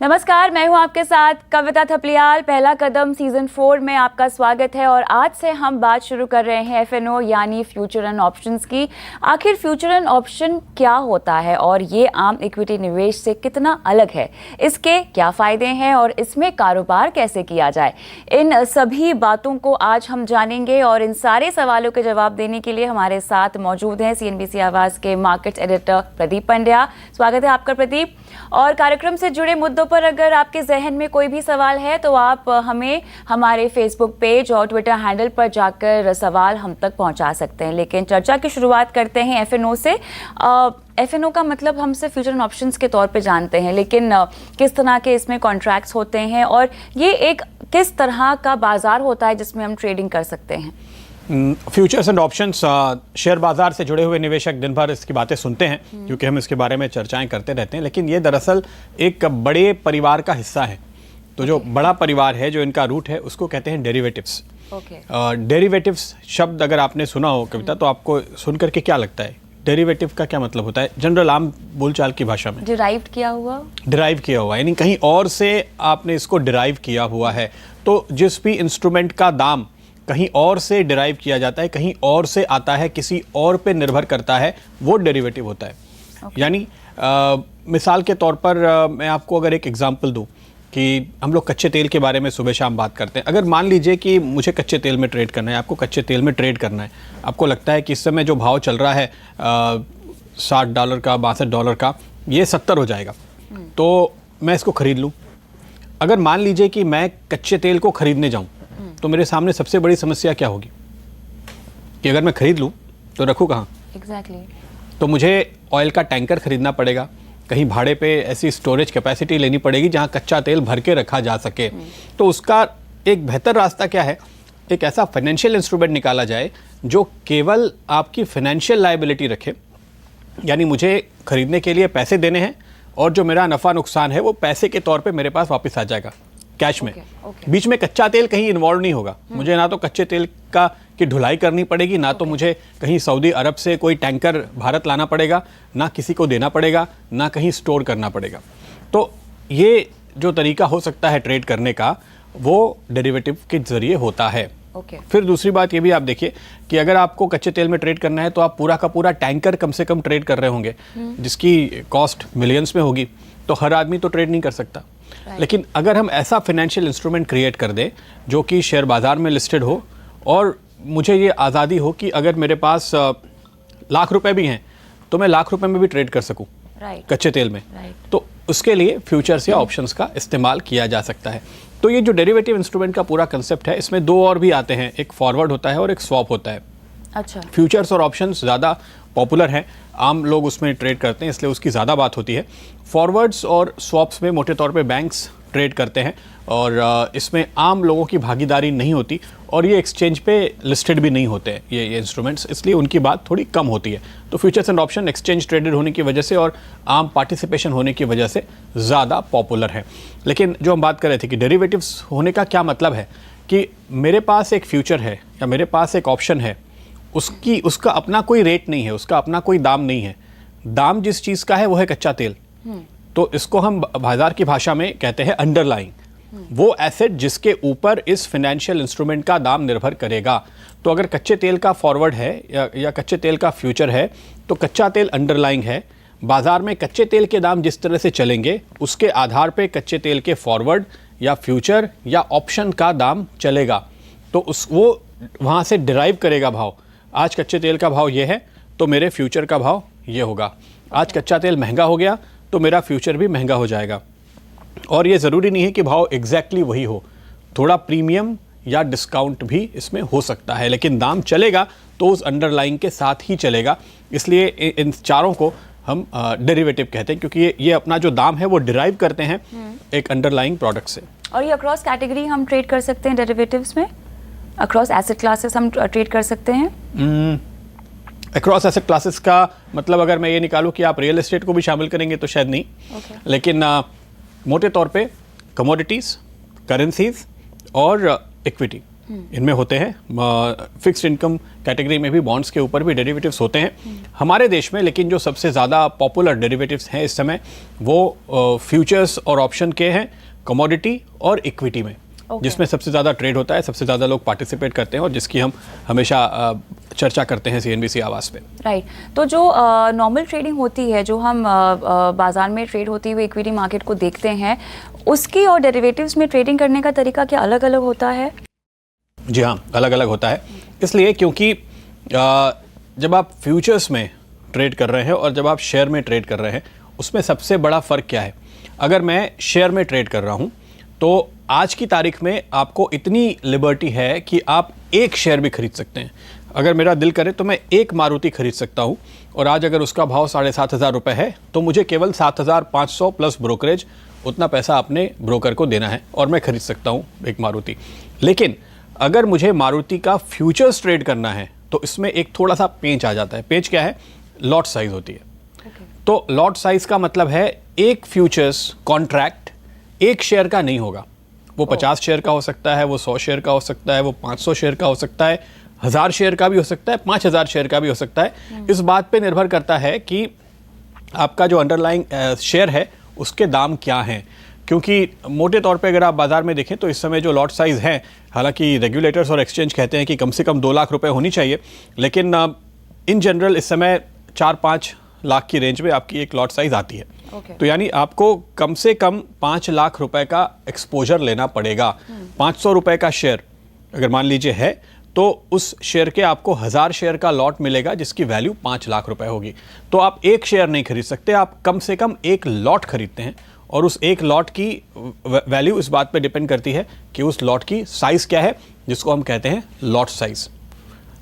नमस्कार, मैं हूं आपके साथ कविता थपलियाल। पहला कदम सीजन 4 में आपका स्वागत है और आज से हम बात शुरू कर रहे हैं FNO यानी फ्यूचर एंड ऑप्शंस की। आखिर फ्यूचर एंड ऑप्शन क्या होता है और ये आम इक्विटी निवेश से कितना अलग है, इसके क्या फ़ायदे हैं और इसमें कारोबार कैसे किया जाए, इन सभी बातों को आज हम जानेंगे। और इन सारे सवालों के जवाब देने के लिए हमारे साथ मौजूद हैं CNBC आवाज़ के मार्केट्स एडिटर प्रदीप पंड्या। स्वागत है आपका प्रदीप। और कार्यक्रम से जुड़े मुद्दों पर अगर आपके जहन में कोई भी सवाल है तो आप हमें हमारे फेसबुक पेज और ट्विटर हैंडल पर जाकर सवाल हम तक पहुंचा सकते हैं। लेकिन चर्चा की शुरुआत करते हैं FNO से। FNO का मतलब हम सिर्फ फ्यूचर एंड ऑप्शंस के तौर पे जानते हैं, लेकिन किस तरह के इसमें कॉन्ट्रैक्ट्स होते हैं और ये एक किस तरह का बाजार होता है जिसमें हम ट्रेडिंग कर सकते हैं? फ्यूचर्स एंड ऑप्शंस शेयर बाजार से जुड़े हुए निवेशक दिन भर इसकी बातें सुनते हैं क्योंकि हम इसके बारे में चर्चाएं करते रहते हैं, लेकिन ये दरअसल एक बड़े परिवार का हिस्सा है। तो जो बड़ा परिवार है, जो इनका रूट है, उसको कहते हैं डेरिवेटिव्स। डेरिवेटिव्स शब्द अगर आपने सुना हो कविता, तो आपको सुन करके क्या लगता है? डेरिवेटिव का क्या मतलब होता है जनरल आम बोलचाल की भाषा में? डिराइव किया हुआ, यानी कहीं और से आपने इसको डिराइव किया हुआ है। तो जिस भी इंस्ट्रूमेंट का दाम कहीं और से डिराइव किया जाता है, कहीं और से आता है, किसी और पे निर्भर करता है, वो डेरिवेटिव होता है। यानी मिसाल के तौर पर मैं आपको अगर एक एग्जांपल दूं कि हम लोग कच्चे तेल के बारे में सुबह शाम बात करते हैं। अगर मान लीजिए कि मुझे कच्चे तेल में ट्रेड करना है, आपको कच्चे तेल में ट्रेड करना है, आपको लगता है कि इस समय जो भाव चल रहा है $60 का, $62 का, ये 70 हो जाएगा, तो मैं इसको खरीद लूँ। अगर मान लीजिए कि मैं कच्चे तेल को खरीदने जाऊँ तो मेरे सामने सबसे बड़ी समस्या क्या होगी कि अगर मैं खरीद लूं तो रखूं कहाँ? एग्जैक्टली। तो मुझे ऑयल का टैंकर खरीदना पड़ेगा, कहीं भाड़े पे ऐसी स्टोरेज कैपेसिटी लेनी पड़ेगी जहां कच्चा तेल भर के रखा जा सके। तो उसका एक बेहतर रास्ता क्या है? एक ऐसा फाइनेंशियल इंस्ट्रूमेंट निकाला जाए जो केवल आपकी फाइनेंशियल लायबिलिटी रखे, यानी मुझे खरीदने के लिए पैसे देने हैं और जो मेरा नफ़ा नुकसान है वो पैसे के तौर पर मेरे पास वापस आ जाएगा कैश में। बीच में कच्चा तेल कहीं इन्वॉल्व नहीं होगा। मुझे ना तो कच्चे तेल की ढुलाई करनी पड़ेगी, ना तो मुझे कहीं सऊदी अरब से कोई टैंकर भारत लाना पड़ेगा, ना किसी को देना पड़ेगा, ना कहीं स्टोर करना पड़ेगा। तो ये जो तरीका हो सकता है ट्रेड करने का, वो डेरिवेटिव के जरिए होता है। फिर दूसरी बात ये भी आप देखिए कि अगर आपको कच्चे तेल में ट्रेड करना है तो आप पूरा का पूरा टैंकर कम से कम ट्रेड कर रहे होंगे, जिसकी कॉस्ट मिलियंस में होगी। तो हर आदमी तो ट्रेड नहीं कर सकता। लेकिन अगर हम ऐसा फाइनेंशियल इंस्ट्रूमेंट क्रिएट कर दें जो कि शेयर बाजार में लिस्टेड हो और मुझे ये आज़ादी हो कि अगर मेरे पास लाख रुपए भी हैं तो मैं लाख रुपए में भी ट्रेड कर सकूं कच्चे तेल में, तो उसके लिए फ्यूचर्स या ऑप्शंस का इस्तेमाल किया जा सकता है। तो ये जो डेरिवेटिव इंस्ट्रूमेंट का पूरा कंसेप्ट है, इसमें दो और भी आते हैं, एक फॉरवर्ड होता है और एक स्वैप होता है। अच्छा। फ्यूचर्स और ऑप्शंस ज़्यादा पॉपुलर हैं, आम लोग उसमें ट्रेड करते हैं, इसलिए उसकी ज़्यादा बात होती है। फॉरवर्ड्स और स्वैप्स में मोटे तौर पे बैंक्स ट्रेड करते हैं और इसमें आम लोगों की भागीदारी नहीं होती और ये एक्सचेंज पे लिस्टेड भी नहीं होते हैं ये इंस्ट्रूमेंट्स, इसलिए उनकी बात थोड़ी कम होती है। तो futures and option exchange traded होने की वजह से और आम पार्टिसिपेशन होने की वजह से ज़्यादा पॉपुलर है। लेकिन जो हम बात कर रहे थे कि डेरिवेटिव्स होने का क्या मतलब है, कि मेरे पास एक फ्यूचर है या मेरे पास एक ऑप्शन है, उसका अपना कोई रेट नहीं है, उसका अपना कोई दाम नहीं है। दाम जिस चीज़ का है वो है कच्चा तेल। तो इसको हम बाजार की भाषा में कहते हैं अंडरलाइंग, वो एसेट जिसके ऊपर इस फाइनेंशियल इंस्ट्रूमेंट का दाम निर्भर करेगा। तो अगर कच्चे तेल का फॉरवर्ड है या कच्चे तेल का फ्यूचर है तो कच्चा तेल अंडरलाइंग है। बाजार में कच्चे तेल के दाम जिस तरह से चलेंगे उसके आधार पे कच्चे तेल के फॉरवर्ड या फ्यूचर या ऑप्शन का दाम चलेगा। तो वो वहाँ से डिराइव करेगा भाव। आज कच्चे तेल का भाव ये है तो मेरे फ्यूचर का भाव ये होगा। आज कच्चा तेल महंगा हो गया तो मेरा फ्यूचर भी महंगा हो जाएगा। और ये ज़रूरी नहीं है कि भाव एग्जैक्टली वही हो, थोड़ा प्रीमियम या डिस्काउंट भी इसमें हो सकता है, लेकिन दाम चलेगा तो उस अंडरलाइंग के साथ ही चलेगा। इसलिए इन चारों को हम डेरिवेटिव कहते हैं, क्योंकि ये अपना जो दाम है वो डिराइव करते हैं एक अंडरलाइंग प्रोडक्ट से। और ये अक्रॉस कैटेगरी हम ट्रेड कर सकते हैं डेरिवेटिव्स में? अक्रॉस एसेट क्लासेस हम ट्रेड कर सकते हैं? अक्रॉस एसेट क्लासेस का मतलब अगर मैं ये निकालूं कि आप रियल एस्टेट को भी शामिल करेंगे तो शायद नहीं। लेकिन मोटे तौर पे कमोडिटीज़, करेंसीज और इक्विटी, इनमें होते हैं। फिक्स्ड इनकम कैटेगरी में भी बॉन्ड्स के ऊपर भी डेरिवेटिव्स होते हैं हमारे देश में, लेकिन जो सबसे ज़्यादा पॉपुलर डेरिवेटिव्स हैं इस समय वो फ्यूचर्स और ऑप्शन के हैं, कमोडिटी और इक्विटी में, जिसमें सबसे ज़्यादा ट्रेड होता है, सबसे ज़्यादा लोग पार्टिसिपेट करते हैं और जिसकी हम हमेशा चर्चा करते हैं CNBC आवाज़ पे। राइट। तो जो नॉर्मल ट्रेडिंग होती है, जो हम बाजार में ट्रेड होती हुई इक्विटी मार्केट को देखते हैं, उसकी और डेरिवेटिव्स में ट्रेडिंग करने का तरीका क्या अलग अलग होता है? जी हाँ, अलग अलग होता है। इसलिए क्योंकि जब आप फ्यूचर्स में ट्रेड कर रहे हैं और जब आप शेयर में ट्रेड कर रहे हैं, उसमें सबसे बड़ा फ़र्क क्या है? अगर मैं शेयर में ट्रेड कर रहा हूँ तो आज की तारीख में आपको इतनी लिबर्टी है कि आप एक शेयर भी खरीद सकते हैं। अगर मेरा दिल करे तो मैं एक मारुति खरीद सकता हूँ और आज अगर उसका भाव 7,500 रुपये है तो मुझे केवल 7,500 प्लस ब्रोकरेज, उतना पैसा अपने ब्रोकर को देना है और मैं खरीद सकता हूँ एक मारुति। लेकिन अगर मुझे मारुति का फ्यूचर्स ट्रेड करना है तो इसमें एक थोड़ा सा पेंच आ जाता है। पेंच क्या है? लॉट साइज होती है। तो लॉट साइज का मतलब है एक फ्यूचर्स कॉन्ट्रैक्ट एक शेयर का नहीं होगा। वो 50 शेयर का हो सकता है, वो 100 शेयर का हो सकता है, वो 500 शेयर का हो सकता है, 1000 शेयर का भी हो सकता है, 5000 शेयर का भी हो सकता है। इस बात पे निर्भर करता है कि आपका जो अंडरलाइंग शेयर है उसके दाम क्या हैं। क्योंकि मोटे तौर पे अगर आप बाजार में देखें तो इस समय जो लॉट साइज़ है, हालांकि रेगुलेटर्स और एक्सचेंज कहते हैं कि कम से कम 2 लाख रुपए होनी चाहिए, लेकिन इन जनरल इस समय 4-5 लाख की रेंज में आपकी एक लॉट साइज आती है। तो यानी आपको कम से कम 5 लाख रुपए का एक्सपोजर लेना पड़ेगा। 500 रुपए का शेयर अगर मान लीजिए है तो उस शेयर के आपको 1000 शेयर का लॉट मिलेगा जिसकी वैल्यू 5 लाख रुपए होगी। तो आप एक शेयर नहीं खरीद सकते, आप कम से कम एक लॉट खरीदते हैं और उस एक लॉट की वैल्यू इस बात पे डिपेंड करती है कि उस लॉट की साइज़ क्या है, जिसको हम कहते हैं लॉट साइज़।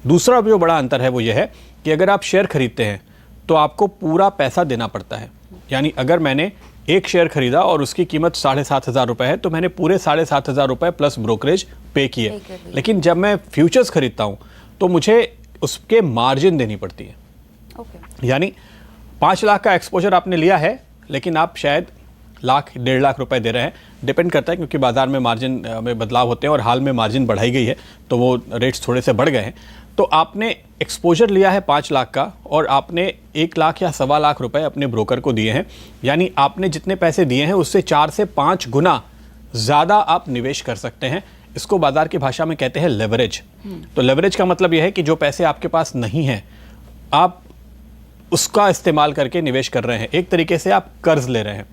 दूसरा जो बड़ा अंतर है वो ये है कि अगर आप शेयर खरीदते हैं तो आपको पूरा पैसा देना पड़ता है। यानी अगर मैंने एक शेयर खरीदा और उसकी कीमत 7,500 रुपये है तो मैंने पूरे 7,500 रुपये प्लस ब्रोकरेज पे किए। लेकिन जब मैं फ्यूचर्स खरीदता हूँ तो मुझे उसके मार्जिन देनी पड़ती है। यानी 5 लाख का एक्सपोजर आपने लिया है लेकिन आप शायद लाख 1.5 लाख रुपए दे रहे हैं, डिपेंड करता है क्योंकि बाजार में मार्जिन में बदलाव होते हैं और हाल में मार्जिन बढ़ाई गई है तो वो रेट्स थोड़े से बढ़ गए हैं। तो आपने एक्सपोजर लिया है 5 लाख का और आपने 1 लाख या 1.25 लाख रुपए अपने ब्रोकर को दिए हैं, यानी आपने जितने पैसे दिए हैं उससे 4 से 5 गुना ज़्यादा आप निवेश कर सकते हैं। इसको बाजार की भाषा में कहते हैं लेवरेज। तो लेवरेज का मतलब यह है कि जो पैसे आपके पास नहीं हैं आप उसका इस्तेमाल करके निवेश कर रहे हैं, एक तरीके से आप कर्ज ले रहे हैं।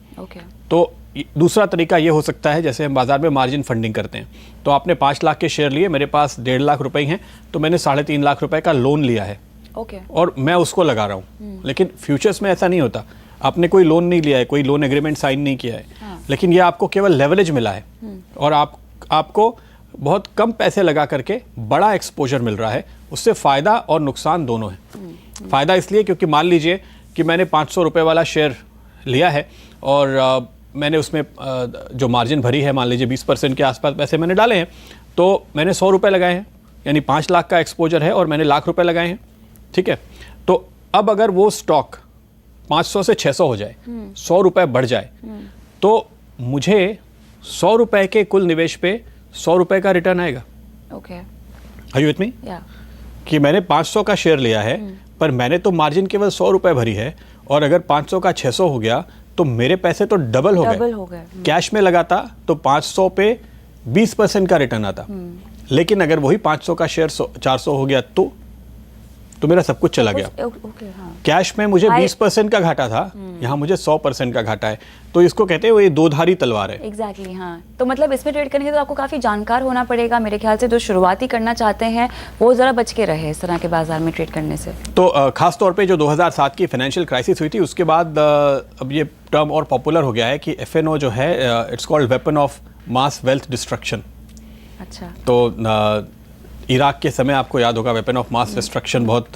तो दूसरा तरीका ये हो सकता है जैसे हम बाजार में मार्जिन फंडिंग करते हैं, तो आपने 5 लाख के शेयर लिए, मेरे पास 1.5 लाख रुपए हैं तो मैंने 3.5 लाख रुपए का लोन लिया है और मैं उसको लगा रहा हूँ। लेकिन फ्यूचर्स में ऐसा नहीं होता, आपने कोई लोन नहीं लिया है, कोई लोन एग्रीमेंट साइन नहीं किया है, लेकिन ये आपको केवल लेवरेज मिला है और आपको बहुत कम पैसे लगा करके बड़ा एक्सपोजर मिल रहा है। उससे फ़ायदा और नुकसान दोनों है। फ़ायदा इसलिए क्योंकि मान लीजिए कि मैंने 500 रुपये वाला शेयर लिया है और मैंने उसमें जो मार्जिन भरी है मान लीजिए 20% के आसपास पैसे मैंने डाले हैं, तो मैंने 100 रुपये लगाए हैं, यानी 5 लाख का एक्सपोजर है और मैंने लाख रुपए लगाए हैं। ठीक है, तो अब अगर वो स्टॉक 500 से 600 हो जाए, 100 रुपये बढ़ जाए, तो मुझे 100 रुपये के कुल निवेश पे 100 रुपये का रिटर्न आएगा। Are you with me? कि मैंने 500 का शेयर लिया है पर मैंने तो मार्जिन केवल 100 रुपये भरी है और अगर 500 का 600 हो गया तो मेरे पैसे तो डबल हो गए। कैश में लगाता तो 500 पे 20% का रिटर्न आता, लेकिन अगर वही 500 का शेयर 400 हो गया तो मेरा सब कुछ चला गया। कैश में मुझे 20% का घाटा था, यहाँ मुझे 100% का घाटा है। तो इसको कहते हैं वो ये दोधारी तलवार है। एग्जैक्टली हाँ। तो मतलब इसमें ट्रेड करने के तो आपको काफ़ी जानकार होना पड़ेगा मेरे ख्याल से। जो शुरुआती करना चाहते हैं वो ज़रा बच के रहे इस तरह के बाजार में ट्रेड करने से। तो खास तौर पे जो 2007 की फाइनेंशियल क्राइसिस हुई थी उसके बाद अब ये टर्म और पॉपुलर हो गया है कि FNO जो है it's called weapon of mass wealth destruction. अच्छा। तो इराक के समय आपको याद होगा वेपन ऑफ मास डिस्ट्रक्शन बहुत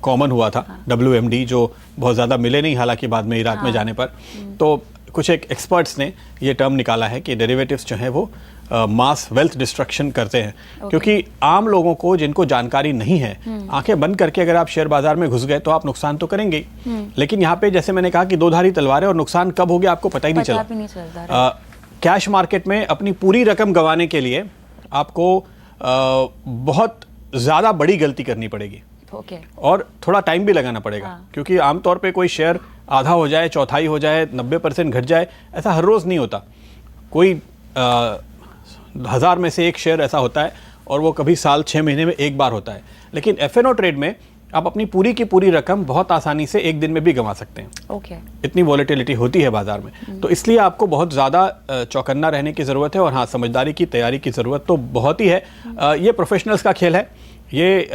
कॉमन हुआ था। WMD जो बहुत ज़्यादा मिले नहीं हालांकि बाद में इराक में जाने पर। तो कुछ एक एक्सपर्ट्स ने ये टर्म निकाला है कि डेरिवेटिव्स जो हैं वो मास वेल्थ डिस्ट्रक्शन करते हैं। क्योंकि आम लोगों को जिनको जानकारी नहीं है, आंखें बंद करके अगर आप शेयर बाजार में घुस गए तो आप नुकसान तो करेंगे ही, लेकिन यहाँ पे जैसे मैंने कहा कि दोधारी तलवार है और नुकसान कब हो गया आपको पता ही नहीं चला। कैश मार्केट में अपनी पूरी रकम गंवाने के लिए आपको बहुत ज़्यादा बड़ी गलती करनी पड़ेगी ओके और थोड़ा टाइम भी लगाना पड़ेगा। हाँ। क्योंकि आमतौर पे कोई शेयर आधा हो जाए, चौथाई हो जाए, 90% घट जाए, ऐसा हर रोज़ नहीं होता। कोई 1000 में से एक शेयर ऐसा होता है और वो कभी साल 6 महीने में एक बार होता है। लेकिन एफ-एन-ओ ट्रेड में आप अपनी पूरी की पूरी रकम बहुत आसानी से एक दिन में भी गंवा सकते हैं। ओके इतनी वॉलेटिलिटी होती है बाजार में। तो इसलिए आपको बहुत ज़्यादा चौकन्ना रहने की ज़रूरत है और हाँ, समझदारी की, तैयारी की ज़रूरत तो बहुत ही है। ये प्रोफेशनल्स का खेल है, ये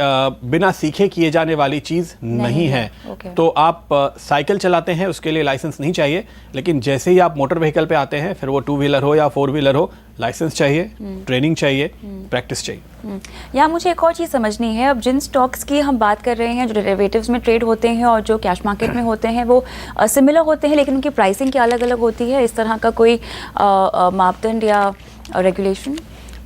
बिना सीखे किए जाने वाली चीज़ नहीं है। ओके। तो आप साइकिल चलाते हैं, उसके लिए लाइसेंस नहीं चाहिए, लेकिन जैसे ही आप मोटर व्हीकल पे आते हैं, फिर वो 2 व्हीलर हो या 4 व्हीलर हो, लाइसेंस चाहिए, ट्रेनिंग चाहिए, प्रैक्टिस चाहिए। यहाँ मुझे एक और चीज़ समझनी है। अब जिन स्टॉक्स की हम बात कर रहे हैं जो डेरिवेटिव्स में ट्रेड होते हैं और जो कैश मार्केट में होते हैं, वो सिमिलर होते हैं, लेकिन उनकी प्राइसिंग क्या अलग अलग होती है? इस तरह का कोई मापदंड या रेगुलेशन?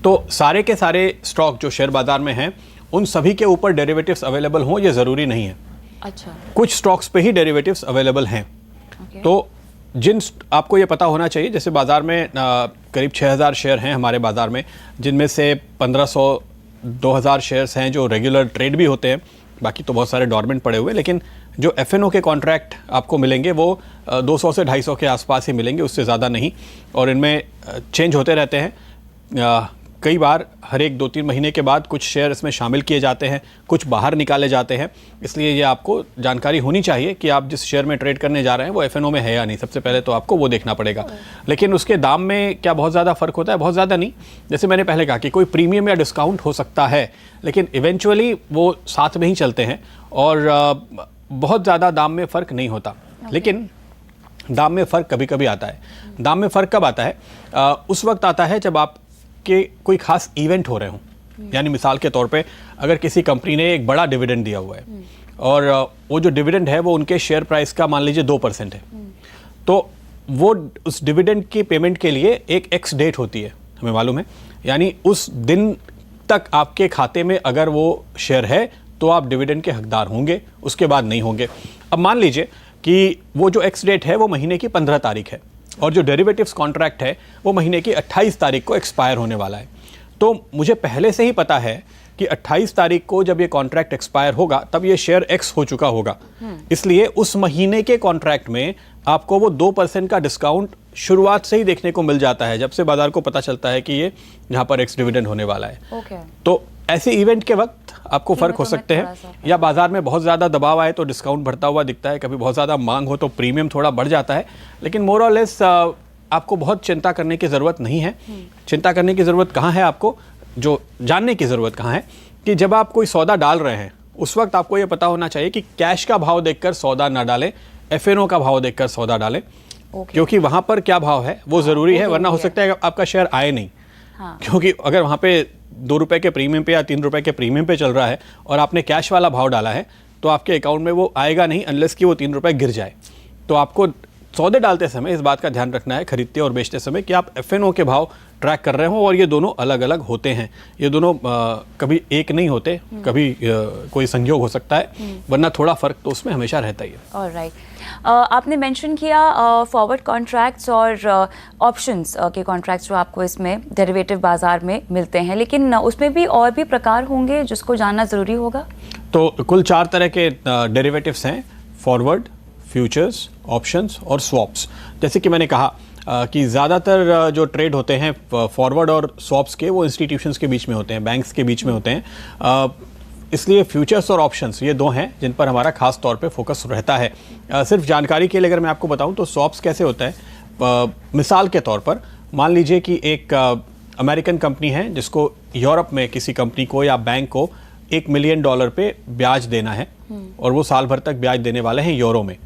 तो सारे के सारे स्टॉक जो शेयर बाजार में हैं, उन सभी के ऊपर डेरिवेटिव्स अवेलेबल हों ये ज़रूरी नहीं है। अच्छा। कुछ स्टॉक्स पे ही डेरिवेटिव्स अवेलेबल हैं। ओके। तो आपको ये पता होना चाहिए, जैसे बाजार में करीब 6000 शेयर हैं हमारे बाजार में, जिनमें से 1500-2000 शेयर्स हैं जो रेगुलर ट्रेड भी होते हैं, बाकी तो बहुत सारे डॉर्मेंट पड़े हुए। लेकिन जो एफ-एन-ओ के कॉन्ट्रैक्ट आपको मिलेंगे वो 200 से 250 के आसपास ही मिलेंगे, उससे ज़्यादा नहीं। और इनमें चेंज होते रहते हैं। कई बार हर एक 2-3 महीने के बाद कुछ शेयर इसमें शामिल किए जाते हैं, कुछ बाहर निकाले जाते हैं। इसलिए ये आपको जानकारी होनी चाहिए कि आप जिस शेयर में ट्रेड करने जा रहे हैं वो एफ-एन-ओ में है या नहीं। सबसे पहले तो आपको वो देखना पड़ेगा। लेकिन उसके दाम में क्या बहुत ज़्यादा फ़र्क होता है? बहुत ज़्यादा नहीं। जैसे मैंने पहले कहा कि कोई प्रीमियम या डिस्काउंट हो सकता है, लेकिन इवेंचुअली वो साथ में ही चलते हैं और बहुत ज़्यादा दाम में फ़र्क नहीं होता। लेकिन दाम में फ़र्क कभी कभी आता है। दाम में फ़र्क कब आता है? उस वक्त आता है जब आप कि कोई खास इवेंट हो रहे हों। यानी मिसाल के तौर पे अगर किसी कंपनी ने एक बड़ा डिविडेंड दिया हुआ है और वो जो डिविडेंड है वो उनके शेयर प्राइस का मान लीजिए 2% है, तो वो उस डिविडेंड की पेमेंट के लिए एक एक्स डेट होती है, हमें मालूम है। यानी उस दिन तक आपके खाते में अगर वो शेयर है तो आप डिविडेंड के हकदार होंगे, उसके बाद नहीं होंगे। अब मान लीजिए कि वो जो एक्स डेट है वो महीने की 15 तारीख है और जो डेरिवेटिव्स कॉन्ट्रैक्ट है वो महीने की 28 तारीख को एक्सपायर होने वाला है। तो मुझे पहले से ही पता है कि 28 तारीख को जब ये कॉन्ट्रैक्ट एक्सपायर होगा तब ये शेयर एक्स हो चुका होगा। इसलिए उस महीने के कॉन्ट्रैक्ट में आपको वो 2% का डिस्काउंट शुरुआत से ही देखने को मिल जाता है, जब से बाजार को पता चलता है कि ये यहाँ पर एक्स डिविडेंड होने वाला है। ओके। तो ऐसे इवेंट के वक्त आपको फ़र्क हो सकते हैं, या बाजार में बहुत ज़्यादा दबाव आए तो डिस्काउंट बढ़ता हुआ दिखता है, कभी बहुत ज़्यादा मांग हो तो प्रीमियम थोड़ा बढ़ जाता है। लेकिन मोर और लेस आपको बहुत चिंता करने की ज़रूरत नहीं है। चिंता करने की ज़रूरत कहाँ है? आपको जो जानने की ज़रूरत कहाँ है कि जब आप कोई सौदा डाल रहे हैं उस वक्त आपको ये पता होना चाहिए कि कैश का भाव देखकर सौदा ना डालें, एफ-एन-ओ का भाव देखकर सौदा डालें। क्योंकि वहाँ पर क्या भाव है वो ज़रूरी है, वरना हो सकता है आपका शेयर आए नहीं। क्योंकि अगर वहाँ पे 2 रुपए के प्रीमियम पे या 3 रुपए के प्रीमियम पे चल रहा है और आपने कैश वाला भाव डाला है तो आपके अकाउंट में वो आएगा नहीं अनलेस कि वो 3 रुपए गिर जाए। तो आपको सौदे डालते समय इस बात का ध्यान रखना है, खरीदते और बेचते समय, कि आप एफ-एन-ओ के भाव ट्रैक कर रहे हो और ये दोनों अलग अलग होते हैं। ये दोनों कभी एक नहीं होते, कभी कोई संयोग हो सकता है, वरना थोड़ा फ़र्क तो उसमें हमेशा रहता ही है। ऑलराइट। आपने मेंशन किया फॉरवर्ड कॉन्ट्रैक्ट्स और ऑप्शंस के कॉन्ट्रैक्ट्स जो आपको इसमें डेरिवेटिव बाजार में मिलते हैं, लेकिन उसमें भी और भी प्रकार होंगे जिसको जानना ज़रूरी होगा? तो कुल 4 तरह के डेरिवेटिव्स हैं: फॉरवर्ड, फ्यूचर्स, ऑप्शंस और स्वॉप्स। जैसे कि मैंने कहा कि ज़्यादातर जो ट्रेड होते हैं फॉरवर्ड और स्वॉप्स के, वो इंस्टीट्यूशंस के बीच में होते हैं, बैंक्स के बीच में होते हैं। इसलिए फ्यूचर्स और ऑप्शंस ये 2 हैं जिन पर हमारा खास तौर पे फोकस रहता है। सिर्फ जानकारी के लिए अगर मैं आपको बताऊं तो स्वॉप्स कैसे होता है, मिसाल के तौर पर मान लीजिए कि एक अमेरिकन कंपनी है जिसको यूरोप में किसी कंपनी को या बैंक को $1 मिलियन पे ब्याज देना है और वो साल भर तक ब्याज देने वाले हैं यूरो में।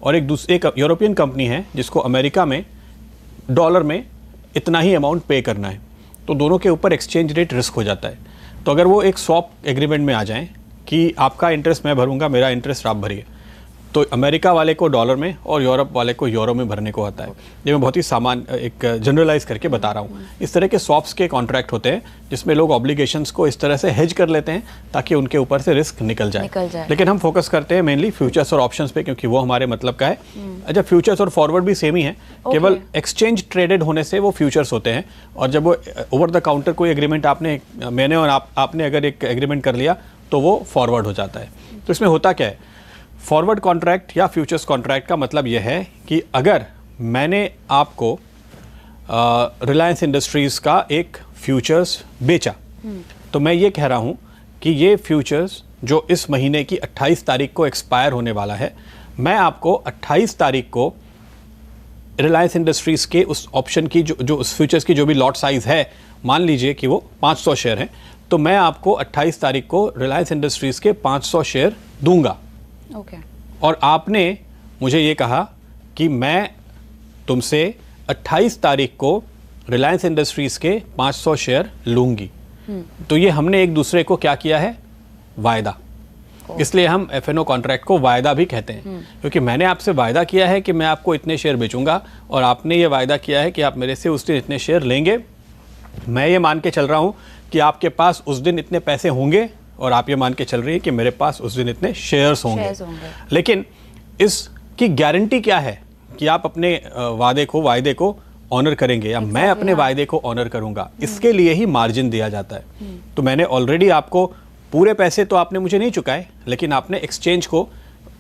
और एक यूरोपियन कंपनी है जिसको अमेरिका में डॉलर में इतना ही अमाउंट पे करना है। तो दोनों के ऊपर एक्सचेंज रेट रिस्क हो जाता है। तो अगर वो एक स्वॉप एग्रीमेंट में आ जाएं कि आपका इंटरेस्ट मैं भरूंगा, मेरा इंटरेस्ट आप भरिए, तो अमेरिका वाले को डॉलर में और यूरोप वाले को यूरो में भरने को आता है। ये मैं बहुत ही एक जनरलाइज करके बता रहा हूँ। इस तरह के स्वैप्स के कॉन्ट्रैक्ट होते हैं जिसमें लोग ऑब्लिगेशंस को इस तरह से हेज कर लेते हैं ताकि उनके ऊपर से रिस्क निकल जाए। लेकिन हम फोकस करते हैं मेनली फ्यूचर्स और ऑप्शंस पे, क्योंकि वो हमारे मतलब का है। अच्छा, फ्यूचर्स और फॉरवर्ड भी सेम ही है, केवल एक्सचेंज ट्रेडेड होने से वो फ्यूचर्स होते हैं, और जब वो ओवर द काउंटर कोई एग्रीमेंट मैंने और आपने अगर एक एग्रीमेंट कर लिया तो वो फॉरवर्ड हो जाता है। तो इसमें होता क्या है, फॉरवर्ड कॉन्ट्रैक्ट या फ्यूचर्स कॉन्ट्रैक्ट का मतलब यह है कि अगर मैंने आपको रिलायंस इंडस्ट्रीज का एक फ्यूचर्स बेचा, तो मैं ये कह रहा हूं कि ये फ्यूचर्स जो इस महीने की 28 तारीख को एक्सपायर होने वाला है, मैं आपको 28 तारीख को रिलायंस इंडस्ट्रीज के उस ऑप्शन की जो उस फ्यूचर्स की जो भी लॉट साइज है, मान लीजिए कि वो 500 शेयर हैं, तो मैं आपको 28 तारीख को रिलायंस इंडस्ट्रीज के 500 शेयर दूंगा। और आपने मुझे ये कहा कि मैं तुमसे 28 तारीख को रिलायंस इंडस्ट्रीज के 500 शेयर लूंगी। तो ये हमने एक दूसरे को क्या किया है, वायदा। इसलिए हम एफएनओ कॉन्ट्रैक्ट को वायदा भी कहते हैं, क्योंकि मैंने आपसे वायदा किया है कि मैं आपको इतने शेयर बेचूंगा, और आपने ये वायदा किया है कि आप मेरे से उस दिन इतने शेयर लेंगे। मैं ये मान के चल रहा हूं कि आपके पास उस दिन इतने पैसे होंगे, और आप ये मान के चल रही है कि मेरे पास उस दिन इतने शेयर्स होंगे। लेकिन इसकी गारंटी क्या है कि आप अपने वायदे को ऑनर करेंगे, या मैं अपने वायदे को ऑनर करूंगा? इसके लिए ही मार्जिन दिया जाता है। तो मैंने ऑलरेडी आपको पूरे पैसे तो आपने मुझे नहीं चुकाए, लेकिन आपने एक्सचेंज को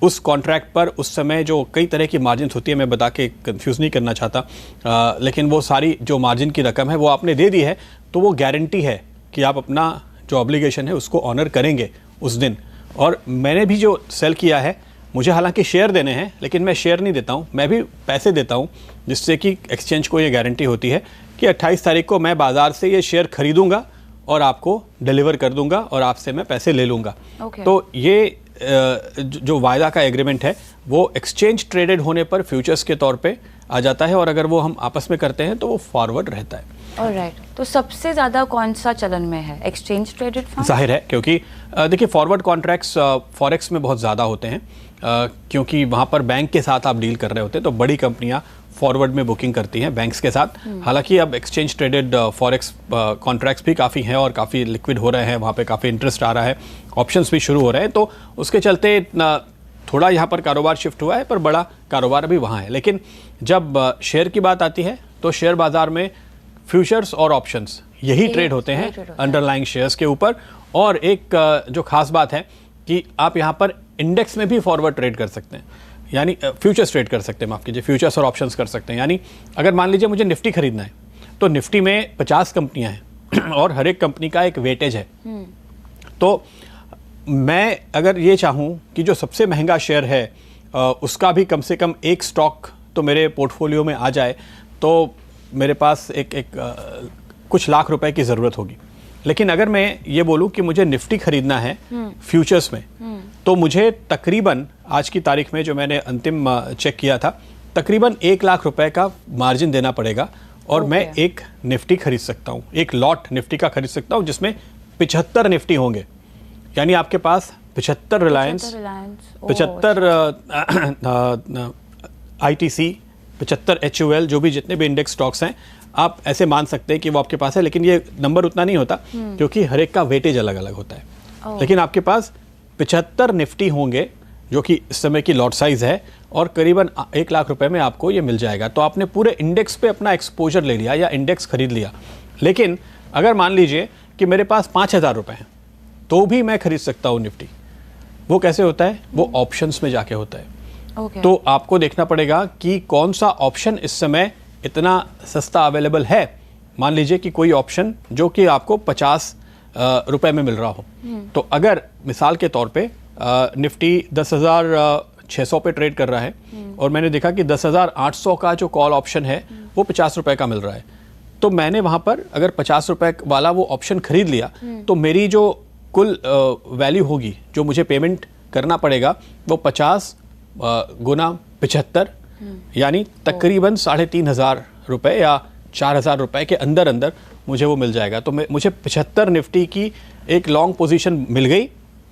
उस कॉन्ट्रैक्ट पर उस समय जो कई तरह की मार्जिन होती है, मैं बता के कंफ्यूज नहीं करना चाहता, लेकिन वो सारी जो मार्जिन की रकम है वो आपने दे दी है। तो वो गारंटी है कि आप अपना जो ऑब्लिगेशन है उसको ऑनर करेंगे उस दिन। और मैंने भी जो सेल किया है, मुझे हालांकि शेयर देने हैं, लेकिन मैं शेयर नहीं देता हूं, मैं भी पैसे देता हूं, जिससे कि एक्सचेंज को ये गारंटी होती है कि 28 तारीख को मैं बाजार से ये शेयर खरीदूंगा और आपको डिलीवर कर दूंगा, और आपसे मैं पैसे ले लूंगा। तो ये जो वायदा का एग्रीमेंट है वो एक्सचेंज ट्रेडेड होने पर फ्यूचर्स के तौर पे आ जाता है, और अगर वो हम आपस में करते हैं तो वो फॉरवर्ड रहता है। ऑलराइट, तो सबसे ज़्यादा कौन सा चलन में है, एक्सचेंज ट्रेडेड फंड? जाहिर है, क्योंकि देखिए फॉरवर्ड कॉन्ट्रैक्ट्स फॉरेक्स में बहुत ज़्यादा होते हैं, क्योंकि वहाँ पर बैंक के साथ आप डील कर रहे होते हैं, तो बड़ी कंपनियाँ फॉरवर्ड में बुकिंग करती हैं बैंक्स के साथ। हालांकि अब एक्सचेंज ट्रेडेड फॉरेक्स कॉन्ट्रैक्ट्स भी काफ़ी हैं और काफ़ी लिक्विड हो रहे हैं, वहाँ पे काफ़ी इंटरेस्ट आ रहा है, ऑप्शंस भी शुरू हो रहे हैं, तो उसके चलते थोड़ा यहाँ पर कारोबार शिफ्ट हुआ है, पर बड़ा कारोबार अभी वहाँ है। लेकिन जब शेयर की बात आती है तो शेयर बाजार में फ्यूचर्स और ऑप्शंस यही ट्रेड होते हैं अंडरलाइंग शेयर्स के ऊपर। और एक जो खास बात है कि आप यहाँ पर इंडेक्स में भी फॉरवर्ड ट्रेड कर सकते हैं, यानी फ्यूचर्स ट्रेड कर सकते हैं, माफ कीजिए, फ्यूचर्स और ऑप्शंस कर सकते हैं। यानी अगर मान लीजिए मुझे निफ्टी खरीदना है, तो निफ्टी में 50 कंपनियां हैं और हर एक कंपनी का एक वेटेज है। तो मैं अगर ये चाहूँ कि जो सबसे महंगा शेयर है उसका भी कम से कम एक स्टॉक तो मेरे पोर्टफोलियो में आ जाए, तो मेरे पास कुछ लाख रुपए की ज़रूरत होगी। लेकिन अगर मैं ये बोलूं कि मुझे निफ्टी खरीदना है फ्यूचर्स में, तो मुझे तकरीबन आज की तारीख में जो मैंने अंतिम चेक किया था, तकरीबन 1 लाख रुपए का मार्जिन देना पड़ेगा, और मैं एक निफ्टी खरीद सकता हूं, एक लॉट निफ्टी का खरीद सकता हूं, जिसमें 75 निफ्टी होंगे। यानी आपके पास 75 रिलायंस, 75 ITC, 75 HUL, जो भी जितने भी इंडेक्स स्टॉक्स हैं, आप ऐसे मान सकते हैं कि वो आपके पास है। लेकिन ये नंबर उतना नहीं होता, क्योंकि हर एक का वेटेज अलग अलग होता है। लेकिन आपके पास 75 निफ्टी होंगे, जो कि इस समय की लॉट साइज है, और करीबन 1 लाख रुपए में आपको ये मिल जाएगा। तो आपने पूरे इंडेक्स पे अपना एक्सपोजर ले लिया या इंडेक्स खरीद लिया। लेकिन अगर मान लीजिए कि मेरे पास 5,000 रुपए हैं, तो भी मैं खरीद सकता हूँ निफ्टी। वो कैसे होता है? वो ऑप्शंस में जाके होता है। तो आपको देखना पड़ेगा कि कौन सा ऑप्शन इस समय इतना सस्ता अवेलेबल है। मान लीजिए कि कोई ऑप्शन जो कि आपको 50 रुपए में मिल रहा हो, तो अगर मिसाल के तौर पे निफ्टी 10,600 पे ट्रेड कर रहा है, और मैंने देखा कि 10,800 का जो कॉल ऑप्शन है वो 50 रुपए का मिल रहा है, तो मैंने वहां पर अगर 50 रुपए वाला वो ऑप्शन खरीद लिया, तो मेरी जो कुल वैल्यू होगी, जो मुझे पेमेंट करना पड़ेगा, वो 50 गुना 75, यानी तकरीबन 3,500 रुपए या 4,000 रुपए के अंदर अंदर मुझे वो मिल जाएगा। तो मुझे 75 निफ्टी की एक लॉन्ग पोजीशन मिल गई,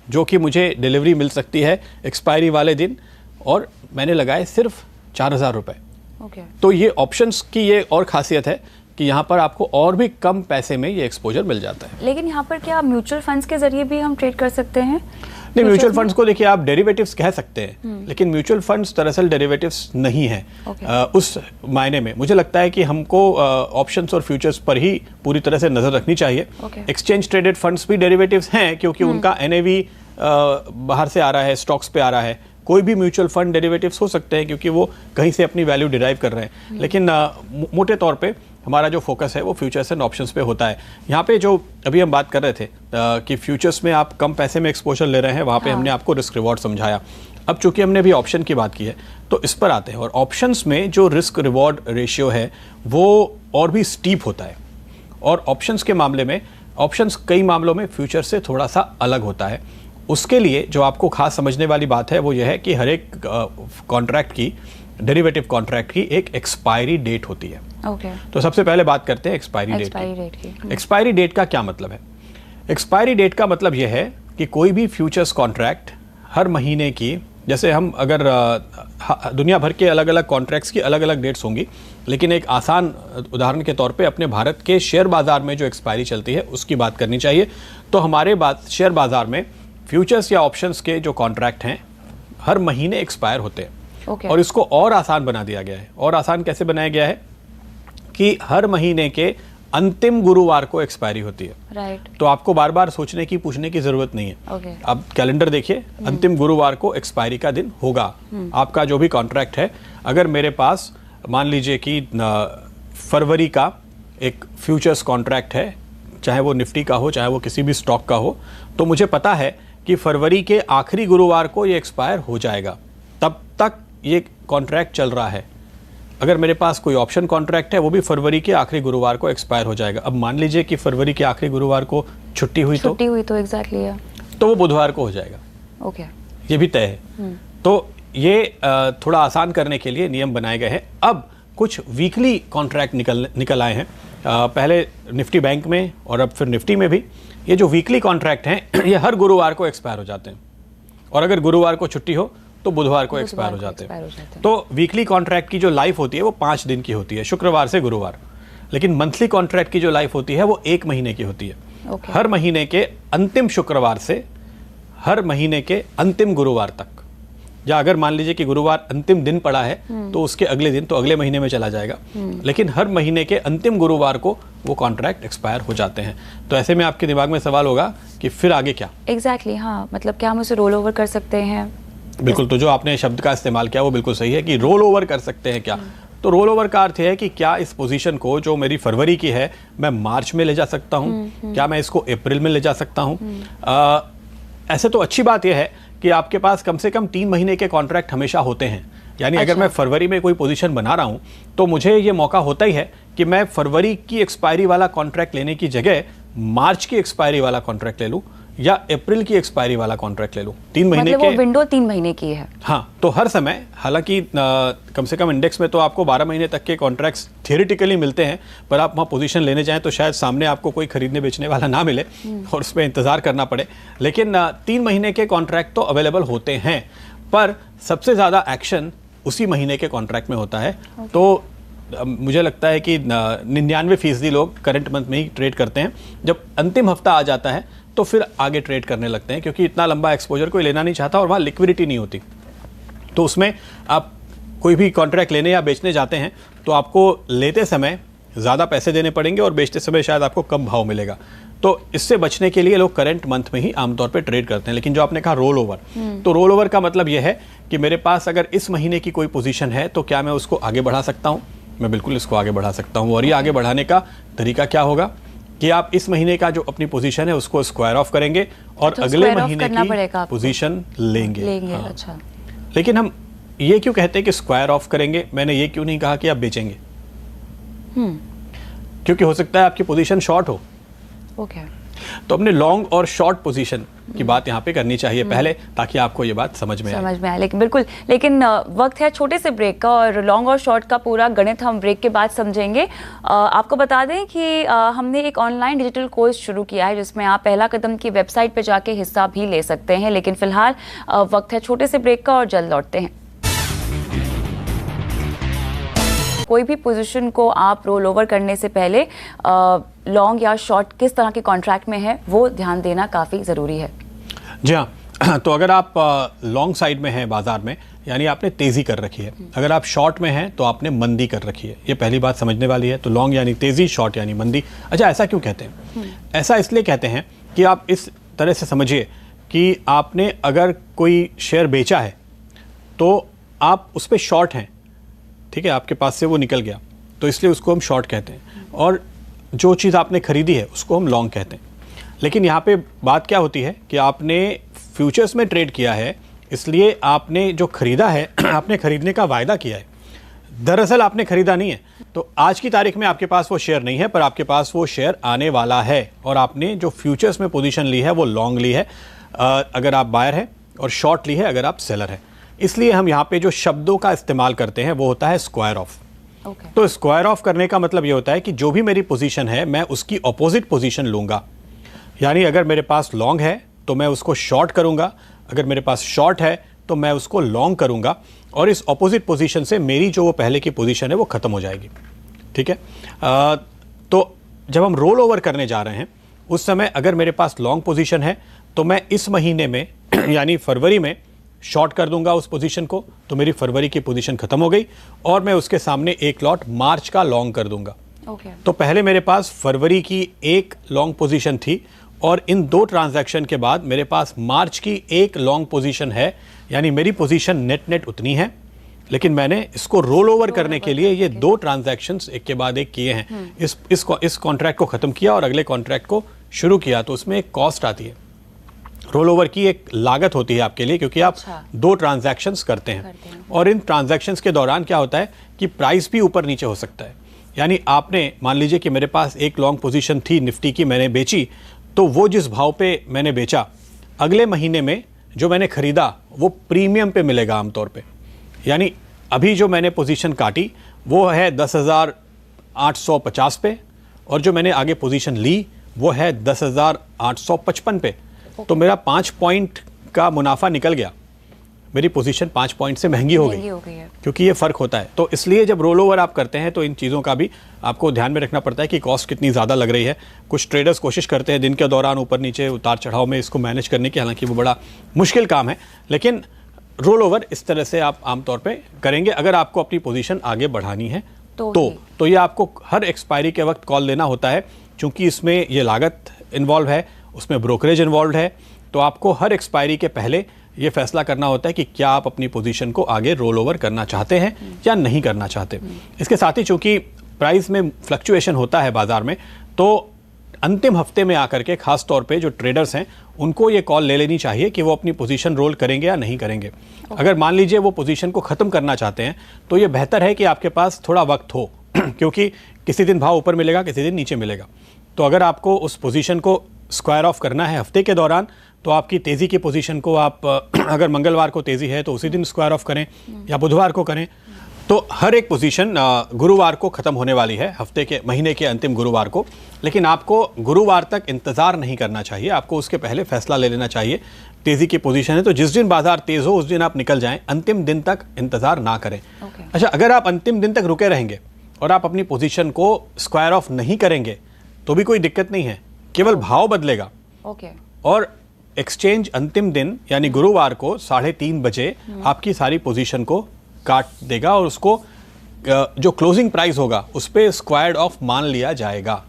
जो कि मुझे डिलीवरी मिल सकती है एक्सपायरी वाले दिन। और मैंने लगाए सिर्फ 4,000 रुपये। ओके। तो ये ऑप्शंस की ये और खासियत है कि यहाँ पर आपको और भी कम पैसे में ये एक्सपोजर मिल जाता है। लेकिन यहाँ पर क्या म्यूचुअल फंड्स के जरिए भी हम ट्रेड कर सकते हैं? नहीं, म्यूचुअल फंड्स को देखिए आप डेरिवेटिव्स कह सकते हैं, लेकिन म्यूचुअल फंड्स दरअसल डेरिवेटिव्स नहीं है। उस मायने में मुझे लगता है कि हमको ऑप्शंस और फ्यूचर्स पर ही पूरी तरह से नजर रखनी चाहिए। एक्सचेंज ट्रेडेड फंड्स भी डेरिवेटिव्स हैं क्योंकि उनका एनएवी बाहर से आ रहा है, स्टॉक्स पे आ रहा है। कोई भी म्यूचुअल फंड डेरिवेटिव्स हो सकते हैं क्योंकि वो कहीं से अपनी वैल्यू डिराइव कर रहे हैं, लेकिन मोटे तौर पे हमारा जो फोकस है वो फ्यूचर्स एंड ऑप्शंस पे होता है। यहाँ पे जो अभी हम बात कर रहे थे कि फ्यूचर्स में आप कम पैसे में एक्सपोजर ले रहे हैं, वहाँ पे हमने आपको रिस्क रिवॉर्ड समझाया। अब चूंकि हमने अभी ऑप्शन की बात की है तो इस पर आते हैं, और ऑप्शंस में जो रिस्क रिवॉर्ड रेशियो है वो और भी स्टीप होता है। और ऑप्शंस के मामले में, ऑप्शंस कई मामलों में फ्यूचर से थोड़ा सा अलग होता है। उसके लिए जो आपको खास समझने वाली बात है वो यह है कि हर एक कॉन्ट्रैक्ट की, डेरिवेटिव कॉन्ट्रैक्ट की एक एक्सपायरी डेट होती है। तो सबसे पहले बात करते हैं एक्सपायरी डेट की। एक्सपायरी डेट का क्या मतलब है? एक्सपायरी डेट का मतलब यह है कि कोई भी फ्यूचर्स कॉन्ट्रैक्ट हर महीने की, जैसे हम अगर दुनिया भर के अलग अलग कॉन्ट्रैक्ट्स की अलग अलग डेट्स होंगी, लेकिन एक आसान उदाहरण के तौर पे अपने भारत के शेयर बाजार में जो एक्सपायरी चलती है उसकी बात करनी चाहिए। तो हमारे शेयर बाजार में फ्यूचर्स या ऑप्शंस के जो कॉन्ट्रैक्ट हैं हर महीने एक्सपायर होते हैं। और इसको और आसान बना दिया गया है। और आसान कैसे बनाया गया है कि हर महीने के अंतिम गुरुवार को एक्सपायरी होती है। तो आपको बार बार सोचने की, पूछने की जरूरत नहीं है। अब कैलेंडर देखिए, अंतिम गुरुवार को एक्सपायरी का दिन होगा। आपका जो भी कॉन्ट्रैक्ट है, अगर मेरे पास मान लीजिए कि फरवरी का एक फ्यूचर्स कॉन्ट्रैक्ट है, चाहे वो निफ्टी का हो, चाहे वो किसी भी स्टॉक का हो, तो मुझे पता है कि फरवरी के आखिरी गुरुवार को ये एक्सपायर हो जाएगा। तब तक ये कॉन्ट्रैक्ट चल रहा है। अगर मेरे पास कोई ऑप्शन कॉन्ट्रैक्ट है, वो भी फरवरी के आखिरी गुरुवार को एक्सपायर हो जाएगा। अब मान लीजिए कि फरवरी के आखिरी गुरुवार को छुट्टी हुई तो एग्जैक्टली तो वो बुधवार को हो जाएगा। ये भी तय है। तो ये थोड़ा आसान करने के लिए नियम बनाए गए हैं। अब कुछ वीकली कॉन्ट्रैक्ट निकल आए हैं, पहले निफ्टी बैंक में और अब फिर निफ्टी में भी। ये जो वीकली कॉन्ट्रैक्ट हैं ये हर गुरुवार को एक्सपायर हो जाते हैं, और अगर गुरुवार को छुट्टी हो तो बुधवार को एक्सपायर हो जाते हैं। तो वीकली कॉन्ट्रैक्ट की जो लाइफ होती है वो 5 दिन की होती है, शुक्रवार से गुरुवार। लेकिन मंथली कॉन्ट्रैक्ट की जो लाइफ होती है वो 1 महीने की होती है। हर महीने के अंतिम शुक्रवार से हर महीने के अंतिम गुरुवार तक, या अगर मान लीजिए कि गुरुवार अंतिम दिन पड़ा है तो उसके अगले दिन तो अगले महीने में चला जाएगा, लेकिन हर महीने के अंतिम गुरुवार को वो कॉन्ट्रैक्ट एक्सपायर हो जाते हैं। तो ऐसे में आपके दिमाग में सवाल होगा कि फिर आगे क्या? एग्जैक्टली हाँ, मतलब क्या हम उसे रोल ओवर कर सकते हैं? बिल्कुल, तो जो आपने शब्द का इस्तेमाल किया वो बिल्कुल सही है कि रोल ओवर कर सकते हैं क्या। तो रोल ओवर का अर्थ है कि क्या इस पोजीशन को जो मेरी फरवरी की है मैं मार्च में ले जा सकता हूँ, क्या मैं इसको अप्रैल में ले जा सकता हूँ। ऐसे तो अच्छी बात यह है कि आपके पास कम से कम 3 महीने के कॉन्ट्रैक्ट हमेशा होते हैं। यानी अगर मैं फरवरी में कोई पोजीशन बना रहा हूँ तो मुझे ये मौका होता ही है कि मैं फरवरी की एक्सपायरी वाला कॉन्ट्रैक्ट लेने की जगह मार्च की एक्सपायरी वाला कॉन्ट्रैक्ट ले लूँ या अप्रैल की एक्सपायरी वाला कॉन्ट्रैक्ट ले लूँ। 3 महीने मतलब वो विंडो 3 महीने की है। हाँ, तो हर समय, हालांकि कम से कम इंडेक्स में तो आपको 12 महीने तक के कॉन्ट्रैक्ट्स थियोरेटिकली मिलते हैं, पर आप वहाँ पोजीशन लेने जाएं तो शायद सामने आपको कोई खरीदने बेचने वाला ना मिले और उसमें इंतजार करना पड़े। लेकिन 3 महीने के कॉन्ट्रैक्ट तो अवेलेबल होते हैं, पर सबसे ज़्यादा एक्शन उसी महीने के कॉन्ट्रैक्ट में होता है। तो मुझे लगता है कि 99% लोग करंट मंथ में ही ट्रेड करते हैं। जब अंतिम हफ्ता आ जाता है तो फिर आगे ट्रेड करने लगते हैं, क्योंकि इतना लंबा एक्सपोजर कोई लेना नहीं चाहता और वहाँ लिक्विडिटी नहीं होती। तो उसमें आप कोई भी कॉन्ट्रैक्ट लेने या बेचने जाते हैं तो आपको लेते समय ज़्यादा पैसे देने पड़ेंगे और बेचते समय शायद आपको कम भाव मिलेगा। तो इससे बचने के लिए लोग करंट मंथ में ही आमतौर पे ट्रेड करते हैं। लेकिन जो आपने कहा रोल ओवर, तो रोल ओवर का मतलब यह है कि मेरे पास अगर इस महीने की कोई पोजीशन है तो क्या मैं उसको आगे बढ़ा सकता हूँ? मैं बिल्कुल इसको आगे बढ़ा सकता हूँ। और ये आगे बढ़ाने का तरीका क्या होगा कि आप इस महीने का जो अपनी पोजीशन है उसको स्क्वायर ऑफ करेंगे और तो अगले महीने की पोजीशन लेंगे। हाँ। अच्छा। लेकिन हम ये क्यों कहते हैं कि स्क्वायर ऑफ करेंगे? मैंने ये क्यों नहीं कहा कि आप बेचेंगे? क्योंकि हो सकता है आपकी पोजीशन शॉर्ट हो। तो अपने लॉन्ग और शॉर्ट पोजीशन की बात यहाँ पे करनी चाहिए पहले, ताकि आपको ये बात समझ में आए। लेकिन बिल्कुल, लेकिन वक्त है छोटे से ब्रेक का, और लॉन्ग और शॉर्ट का पूरा गणित हम ब्रेक के बाद समझेंगे। आपको बता दें कि हमने एक ऑनलाइन डिजिटल कोर्स शुरू किया है जिसमें आप पहला कदम की वेबसाइट पे जाके हिस्सा भी ले सकते हैं। लेकिन फिलहाल वक्त है छोटे से ब्रेक का और जल्द लौटते हैं। कोई भी पोजीशन को आप रोल ओवर करने से पहले लॉन्ग या शॉर्ट किस तरह के कॉन्ट्रैक्ट में है वो ध्यान देना काफ़ी ज़रूरी है। जी हाँ, तो अगर आप लॉन्ग साइड में हैं बाजार में, यानी आपने तेज़ी कर रखी है। अगर आप शॉर्ट में हैं तो आपने मंदी कर रखी है। ये पहली बात समझने वाली है। तो लॉन्ग यानी तेज़ी, शॉर्ट यानी मंदी। अच्छा, ऐसा क्यों कहते हैं? ऐसा इसलिए कहते हैं कि आप इस तरह से समझिए कि आपने अगर कोई शेयर बेचा है तो आप उस पर शॉर्ट हैं, ठीक है, आपके पास से वो निकल गया, तो इसलिए उसको हम शॉर्ट कहते हैं। और जो चीज़ आपने खरीदी है उसको हम लॉन्ग कहते हैं। लेकिन यहाँ पे बात क्या होती है कि आपने फ्यूचर्स में ट्रेड किया है, इसलिए आपने जो खरीदा है आपने खरीदने का वायदा किया है, दरअसल आपने खरीदा नहीं है। तो आज की तारीख में आपके पास वो शेयर नहीं है, पर आपके पास वो शेयर आने वाला है, और आपने जो फ्यूचर्स में पोजीशन ली है वो लॉन्ग ली है अगर आप बायर हैं, और शॉर्ट ली है अगर आप सेलर हैं। इसलिए हम यहाँ पे जो शब्दों का इस्तेमाल करते हैं वो होता है स्क्वायर ऑफ। तो स्क्वायर ऑफ करने का मतलब ये होता है कि जो भी मेरी पोजीशन है मैं उसकी अपोजिट पोजीशन लूँगा। यानी अगर मेरे पास लॉन्ग है तो मैं उसको शॉर्ट करूँगा, अगर मेरे पास शॉर्ट है तो मैं उसको लॉन्ग करूँगा, और इस अपोजिट पोजीशन से मेरी जो वो पहले की पोजीशन है वो ख़त्म हो जाएगी। ठीक है, तो जब हम रोल ओवर करने जा रहे हैं उस समय अगर मेरे पास लॉन्ग पोजीशन है तो मैं इस महीने में यानी फरवरी में शॉर्ट कर दूंगा उस पोजीशन को, तो मेरी फरवरी की पोजीशन खत्म हो गई, और मैं उसके सामने एक लॉट मार्च का लॉन्ग कर दूंगा। तो पहले मेरे पास फरवरी की एक लॉन्ग पोजीशन थी, और इन दो ट्रांजैक्शन के बाद मेरे पास मार्च की एक लॉन्ग पोजीशन है, यानी मेरी पोजीशन नेट उतनी है, लेकिन मैंने इसको रोल ओवर करने के लिए ये दो ट्रांजैक्शंस एक के बाद एक किए हैं। इस कॉन्ट्रैक्ट को ख़त्म किया और अगले कॉन्ट्रैक्ट को शुरू किया, तो उसमें एक कॉस्ट आती है, रोल ओवर की एक लागत होती है आपके लिए, क्योंकि आप दो ट्रांजैक्शंस करते हैं। और इन ट्रांजैक्शंस के दौरान क्या होता है कि प्राइस भी ऊपर नीचे हो सकता है। यानी आपने मान लीजिए कि मेरे पास एक लॉन्ग पोजीशन थी निफ्टी की, मैंने बेची, तो वो जिस भाव पे मैंने बेचा, अगले महीने में जो मैंने खरीदा वो प्रीमियम पे मिलेगा आमतौर पे। यानी अभी जो मैंने पोजीशन काटी वो है 10,850 पे, और जो मैंने आगे पोजीशन ली वो है 10,855 पे। तो मेरा 5 पॉइंट का मुनाफा निकल गया, मेरी पोजीशन 5 पॉइंट से महंगी हो गई है, क्योंकि ये फ़र्क होता है। तो इसलिए जब रोल ओवर आप करते हैं तो इन चीज़ों का भी आपको ध्यान में रखना पड़ता है कि कॉस्ट कितनी ज़्यादा लग रही है। कुछ ट्रेडर्स कोशिश करते हैं दिन के दौरान ऊपर नीचे उतार चढ़ाव में इसको मैनेज करने की, हालांकि वो बड़ा मुश्किल काम है, लेकिन रोल ओवर इस तरह से आप आमतौर पर करेंगे अगर आपको अपनी पोजीशन आगे बढ़ानी है तो ये आपको हर एक्सपायरी के वक्त कॉल लेना होता है, क्योंकि इसमें ये लागत इन्वॉल्व है, उसमें ब्रोकरेज इन्वॉल्व है। तो आपको हर एक्सपायरी के पहले ये फैसला करना होता है कि क्या आप अपनी पोजीशन को आगे रोल ओवर करना चाहते हैं या नहीं करना चाहते। इसके साथ ही चूंकि प्राइस में फ्लक्चुएशन होता है बाजार में, तो अंतिम हफ्ते में आकर के खास तौर पे जो ट्रेडर्स हैं उनको ये कॉल ले लेनी चाहिए कि वो अपनी पोजीशन रोल करेंगे या नहीं करेंगे। अगर मान लीजिए वो पोजीशन को ख़त्म करना चाहते हैं तो ये बेहतर है कि आपके पास थोड़ा वक्त हो क्योंकि किसी दिन भाव ऊपर मिलेगा, किसी दिन नीचे मिलेगा। तो अगर आपको उस पोजीशन को स्क्वायर ऑफ करना है हफ्ते के दौरान, तो आपकी तेज़ी की पोजीशन को आप अगर मंगलवार को तेज़ी है तो उसी दिन स्क्वायर ऑफ करें या बुधवार को करें। तो हर एक पोजीशन गुरुवार को ख़त्म होने वाली है, हफ्ते के महीने के अंतिम गुरुवार को, लेकिन आपको गुरुवार तक इंतज़ार नहीं करना चाहिए, आपको उसके पहले फैसला ले लेना चाहिए। तेज़ी की पोजीशन है तो जिस दिन बाजार तेज़ हो उस दिन आप निकल जाएं, अंतिम दिन तक इंतज़ार ना करें। अच्छा, अगर आप अंतिम दिन तक रुके रहेंगे और आप अपनी पोजीशन को स्क्वायर ऑफ नहीं करेंगे तो भी कोई दिक्कत नहीं है, केवल भाव बदलेगा। और एक्सचेंज अंतिम दिन यानी गुरुवार को 3:30 बजे आपकी सारी पोजीशन को काट देगा और उसको जो क्लोजिंग प्राइस होगा उस पे स्क्वायर्ड ऑफ मान लिया जाएगा।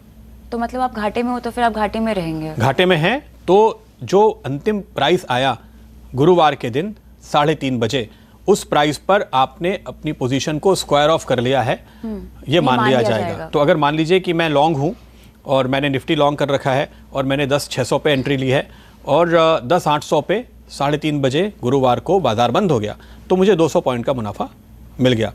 तो मतलब आप घाटे में हो तो फिर आप घाटे में रहेंगे। घाटे में हैं तो जो अंतिम प्राइस आया गुरुवार के दिन 3:30 बजे, उस प्राइस पर आपने अपनी पोजीशन को स्क्वायर ऑफ कर लिया है, ये मान लिया जाएगा। तो अगर मान लीजिए कि मैं लॉन्ग हूं और मैंने निफ्टी लॉन्ग कर रखा है और मैंने 10,600 पे एंट्री ली है और 10,800 पे 3:30 बजे गुरुवार को बाजार बंद हो गया, तो मुझे 200 पॉइंट का मुनाफा मिल गया।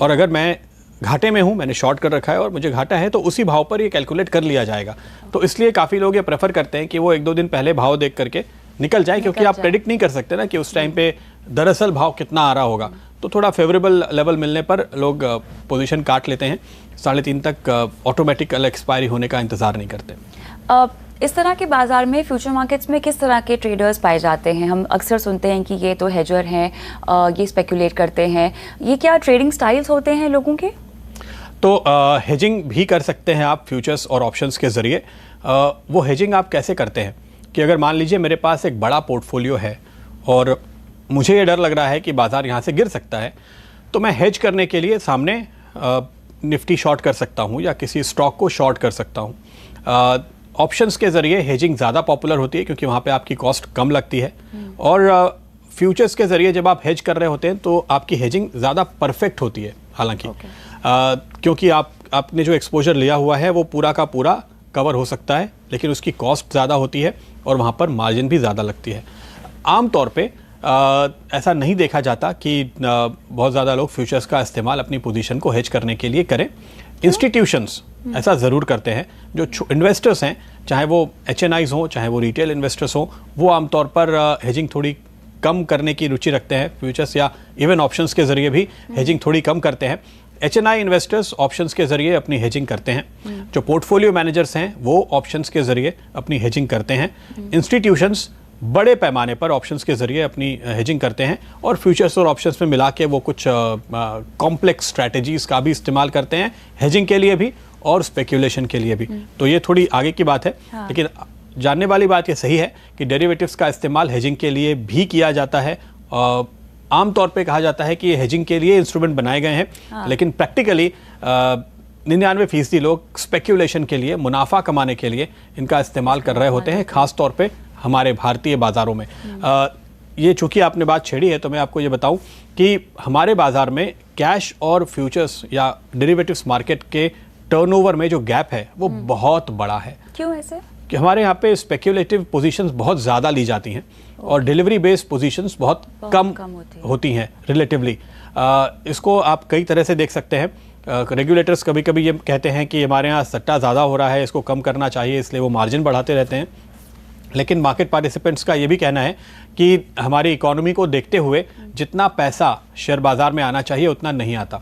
और अगर मैं घाटे में हूं, मैंने शॉर्ट कर रखा है और मुझे घाटा है, तो उसी भाव पर ये कैलकुलेट कर लिया जाएगा। तो इसलिए काफ़ी लोग ये प्रेफर करते हैं कि वो 1-2 दिन पहले भाव देख करके निकल जाए, क्योंकि आप प्रेडिक्ट नहीं कर सकते ना कि उस टाइम पे दरअसल भाव कितना आ रहा होगा। तो थोड़ा फेवरेबल लेवल मिलने पर लोग पोजीशन काट लेते हैं, 3:30 तक ऑटोमेटिकल एक्सपायरी होने का इंतज़ार नहीं करते। इस तरह के बाजार में फ्यूचर मार्केट्स में किस तरह के ट्रेडर्स पाए जाते हैं? हम अक्सर सुनते हैं कि ये तो हेजर हैं, ये स्पेकुलेट करते हैं। ये क्या ट्रेडिंग स्टाइल्स होते हैं लोगों के? तो हेजिंग भी कर सकते हैं आप फ्यूचर्स और ऑप्शंस के ज़रिए। वो हेजिंग आप कैसे करते हैं कि अगर मान लीजिए मेरे पास एक बड़ा पोर्टफोलियो है और मुझे ये डर लग रहा है कि बाज़ार यहाँ से गिर सकता है, तो मैं हेज करने के लिए सामने निफ्टी शॉर्ट कर सकता हूँ या किसी स्टॉक को शॉर्ट कर सकता हूँ। ऑप्शंस के ज़रिए हेजिंग ज़्यादा पॉपुलर होती है क्योंकि वहाँ पे आपकी कॉस्ट कम लगती है, और फ्यूचर्स के ज़रिए जब आप हेज कर रहे होते हैं तो आपकी हेजिंग ज़्यादा परफेक्ट होती है। हालांकि क्योंकि आपने जो एक्सपोजर लिया हुआ है वो पूरा का पूरा कवर हो सकता है, लेकिन उसकी कॉस्ट ज़्यादा होती है और वहाँ पर मार्जिन भी ज़्यादा लगती है। आम तौर पे ऐसा नहीं देखा जाता कि बहुत ज़्यादा लोग फ्यूचर्स का इस्तेमाल अपनी पोजीशन को हेज करने के लिए करें। इंस्टीट्यूशंस ऐसा ज़रूर करते हैं। जो इन्वेस्टर्स हैं, चाहे वो HNIs हों, चाहे वो रिटेल इन्वेस्टर्स हों, वो आमतौर पर हेजिंग थोड़ी कम करने की रुचि रखते हैं। फ्यूचर्स या इवन ऑप्शंस के ज़रिए भी हेजिंग थोड़ी कम करते हैं। HNI इन्वेस्टर्स ऑप्शंस के ज़रिए अपनी हेजिंग करते हैं। जो पोर्टफोलियो मैनेजर्स हैं वो ऑप्शंस के ज़रिए अपनी हेजिंग करते हैं। इंस्टीट्यूशंस बड़े पैमाने पर ऑप्शंस के ज़रिए अपनी हेजिंग करते हैं, और फ्यूचर्स और ऑप्शंस में मिला के वो कुछ कॉम्प्लेक्स स्ट्रैटेजीज़ का भी इस्तेमाल करते हैं हेजिंग के लिए भी और स्पेक्यूलेशन के लिए भी। तो ये थोड़ी आगे की बात है। लेकिन जानने वाली बात ये सही है कि डेरिवेटिव्स का इस्तेमाल हेजिंग के लिए भी किया जाता है। आमतौर पे कहा जाता है कि ये हेजिंग के लिए इंस्ट्रूमेंट बनाए गए हैं, लेकिन प्रैक्टिकली 99% लोग स्पेक्यूलेशन के लिए, मुनाफा कमाने के लिए इनका इस्तेमाल कर रहे होते हैं, खास तौर पे हमारे भारतीय बाजारों में। ये चूंकि आपने बात छेड़ी है तो मैं आपको ये बताऊं कि हमारे बाजार में कैश और फ्यूचर्स या डेरिवेटिव्स मार्केट के टर्नओवर में जो गैप है वो बहुत बड़ा है। क्यों ऐसे? कि हमारे यहाँ पे स्पेक्यूलेटिव पोजीशंस बहुत ज़्यादा ली जाती हैं और डिलीवरी बेस्ड पोजीशंस बहुत कम होती हैं रिलेटिवली। इसको आप कई तरह से देख सकते हैं। रेगुलेटर्स कभी कभी ये कहते हैं कि हमारे यहाँ सट्टा ज़्यादा हो रहा है, इसको कम करना चाहिए, इसलिए वो मार्जिन बढ़ाते रहते हैं। लेकिन मार्केट पार्टिसिपेंट्स का ये भी कहना है कि हमारी इकोनॉमी को देखते हुए जितना पैसा शेयर बाजार में आना चाहिए उतना नहीं आता।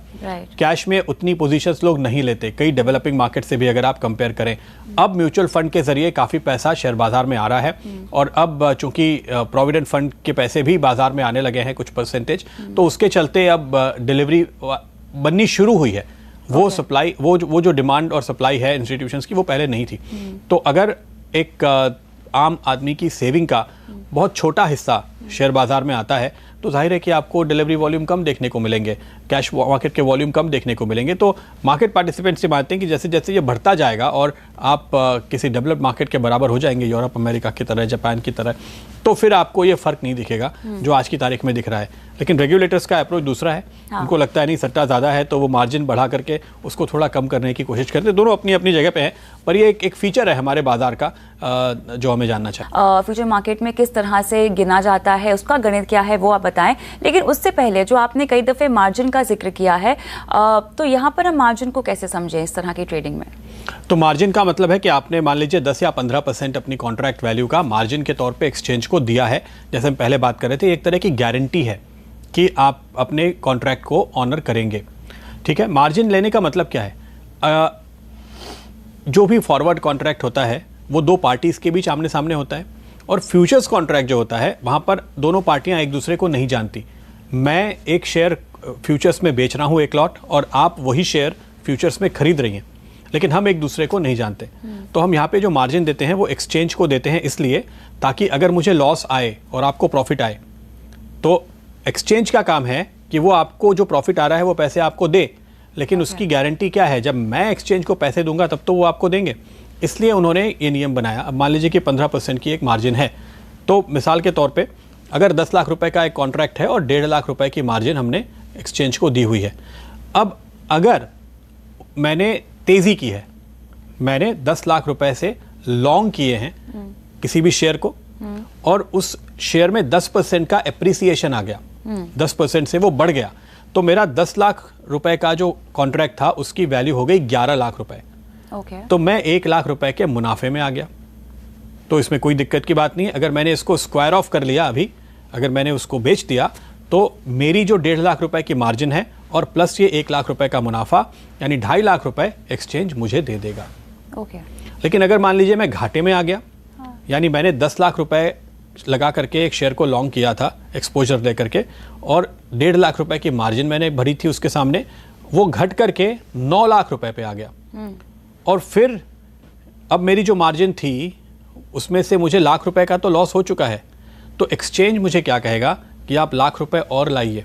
कैश में उतनी पोजीशंस लोग नहीं लेते, कई डेवलपिंग मार्केट से भी अगर आप कंपेयर करें। अब म्यूचुअल फंड के जरिए काफ़ी पैसा शेयर बाजार में आ रहा है, और अब चूंकि प्रोविडेंट फंड के पैसे भी बाजार में आने लगे हैं कुछ परसेंटेज, तो उसके चलते अब डिलीवरी बननी शुरू हुई है। वो सप्लाई, वो जो डिमांड और सप्लाई है इंस्टीट्यूशंस की, वो पहले नहीं थी। तो अगर एक आम आदमी की सेविंग का बहुत छोटा हिस्सा शेयर बाजार में आता है तो जाहिर है कि आपको डिलीवरी वॉल्यूम कम देखने को मिलेंगे, कैश मार्केट के वॉल्यूम कम देखने को मिलेंगे। तो मार्केट पार्टिसिपेंट्स से मानते हैं कि जैसे जैसे ये बढ़ता जाएगा और आप किसी डेवलप्ड मार्केट के बराबर हो जाएंगे, यूरोप अमेरिका की तरह, जापान की तरह, तो फिर आपको ये फ़र्क नहीं दिखेगा जो आज की तारीख में दिख रहा है। लेकिन रेगुलेटर्स का अप्रोच दूसरा है। उनको लगता है नहीं, सट्टा ज़्यादा है तो वो मार्जिन बढ़ा करके उसको थोड़ा कम करने की कोशिश करते हैं। दोनों अपनी अपनी जगह पे हैं, पर ये एक फीचर है हमारे बाजार का जो हमें जानना चाहिए। फ्यूचर मार्केट में किस तरह से गिना जाता है, उसका गणित क्या है, वो आप बताएं। लेकिन उससे पहले जो आपने कई दफ़े मार्जिन का जिक्र किया है, तो यहाँ पर हम मार्जिन को कैसे समझें इस तरह की ट्रेडिंग में? तो मार्जिन का मतलब है कि आपने मान लीजिए 10 या 15% अपनी कॉन्ट्रैक्ट वैल्यू का मार्जिन के तौर पे एक्सचेंज को दिया है। जैसे हम पहले बात कर रहे थे, एक तरह की गारंटी है कि आप अपने कॉन्ट्रैक्ट को ऑनर करेंगे। ठीक है, मार्जिन लेने का मतलब क्या है? जो भी फॉरवर्ड कॉन्ट्रैक्ट होता है वो दो पार्टीज के बीच आमने सामने होता है, और फ्यूचर्स कॉन्ट्रैक्ट जो होता है वहां पर दोनों पार्टियां एक दूसरे को नहीं जानती। मैं एक शेयर फ्यूचर्स में बेच रहा हूं एक लॉट, और आप वही शेयर फ्यूचर्स में खरीद रही हैं, लेकिन हम एक दूसरे को नहीं जानते। तो हम यहाँ पे जो मार्जिन देते हैं वो एक्सचेंज को देते हैं, इसलिए ताकि अगर मुझे लॉस आए और आपको प्रॉफिट आए, तो एक्सचेंज का काम है कि वो आपको जो प्रॉफिट आ रहा है वो पैसे आपको दे। लेकिन उसकी गारंटी क्या है? जब मैं एक्सचेंज को पैसे दूंगा तब तो वो आपको देंगे। इसलिए उन्होंने ये नियम बनाया। अब मान लीजिए कि 15% की एक मार्जिन है, तो मिसाल के तौर पे अगर 10 लाख रुपए का एक कॉन्ट्रैक्ट है और 1.5 लाख रुपए की मार्जिन हमने एक्सचेंज को दी हुई है। अब अगर मैंने तेज़ी की है, मैंने 10 लाख रुपए से लॉन्ग किए हैं किसी भी शेयर को, और उस शेयर में 10% का एप्रिसिएशन आ गया, 10% से वो बढ़ गया, तो मेरा 10 लाख रुपए का जो कॉन्ट्रैक्ट था उसकी वैल्यू हो गई 11 लाख रुपए। तो मैं 1 लाख रुपए के मुनाफे में आ गया। तो इसमें कोई दिक्कत की बात नहीं है। अगर मैंने इसको स्क्वायर ऑफ कर लिया, अभी अगर मैंने उसको बेच दिया, तो मेरी जो 1.5 लाख रुपए की मार्जिन है और प्लस ये 1 लाख रुपए का मुनाफा, यानी 2.5 लाख रुपए एक्सचेंज मुझे दे देगा। लेकिन अगर मान लीजिए मैं घाटे में आ गया, यानी मैंने 10 लाख रुपए लगा करके एक शेयर को लॉन्ग किया था एक्सपोजर लेकर के, और 1.5 लाख रुपए की मार्जिन मैंने भरी थी उसके सामने, वो घट करके 9 लाख रुपए पे आ गया। और फिर अब मेरी जो मार्जिन थी उसमें से मुझे लाख रुपए का तो लॉस हो चुका है, तो एक्सचेंज मुझे क्या कहेगा कि आप लाख रुपए और लाइए,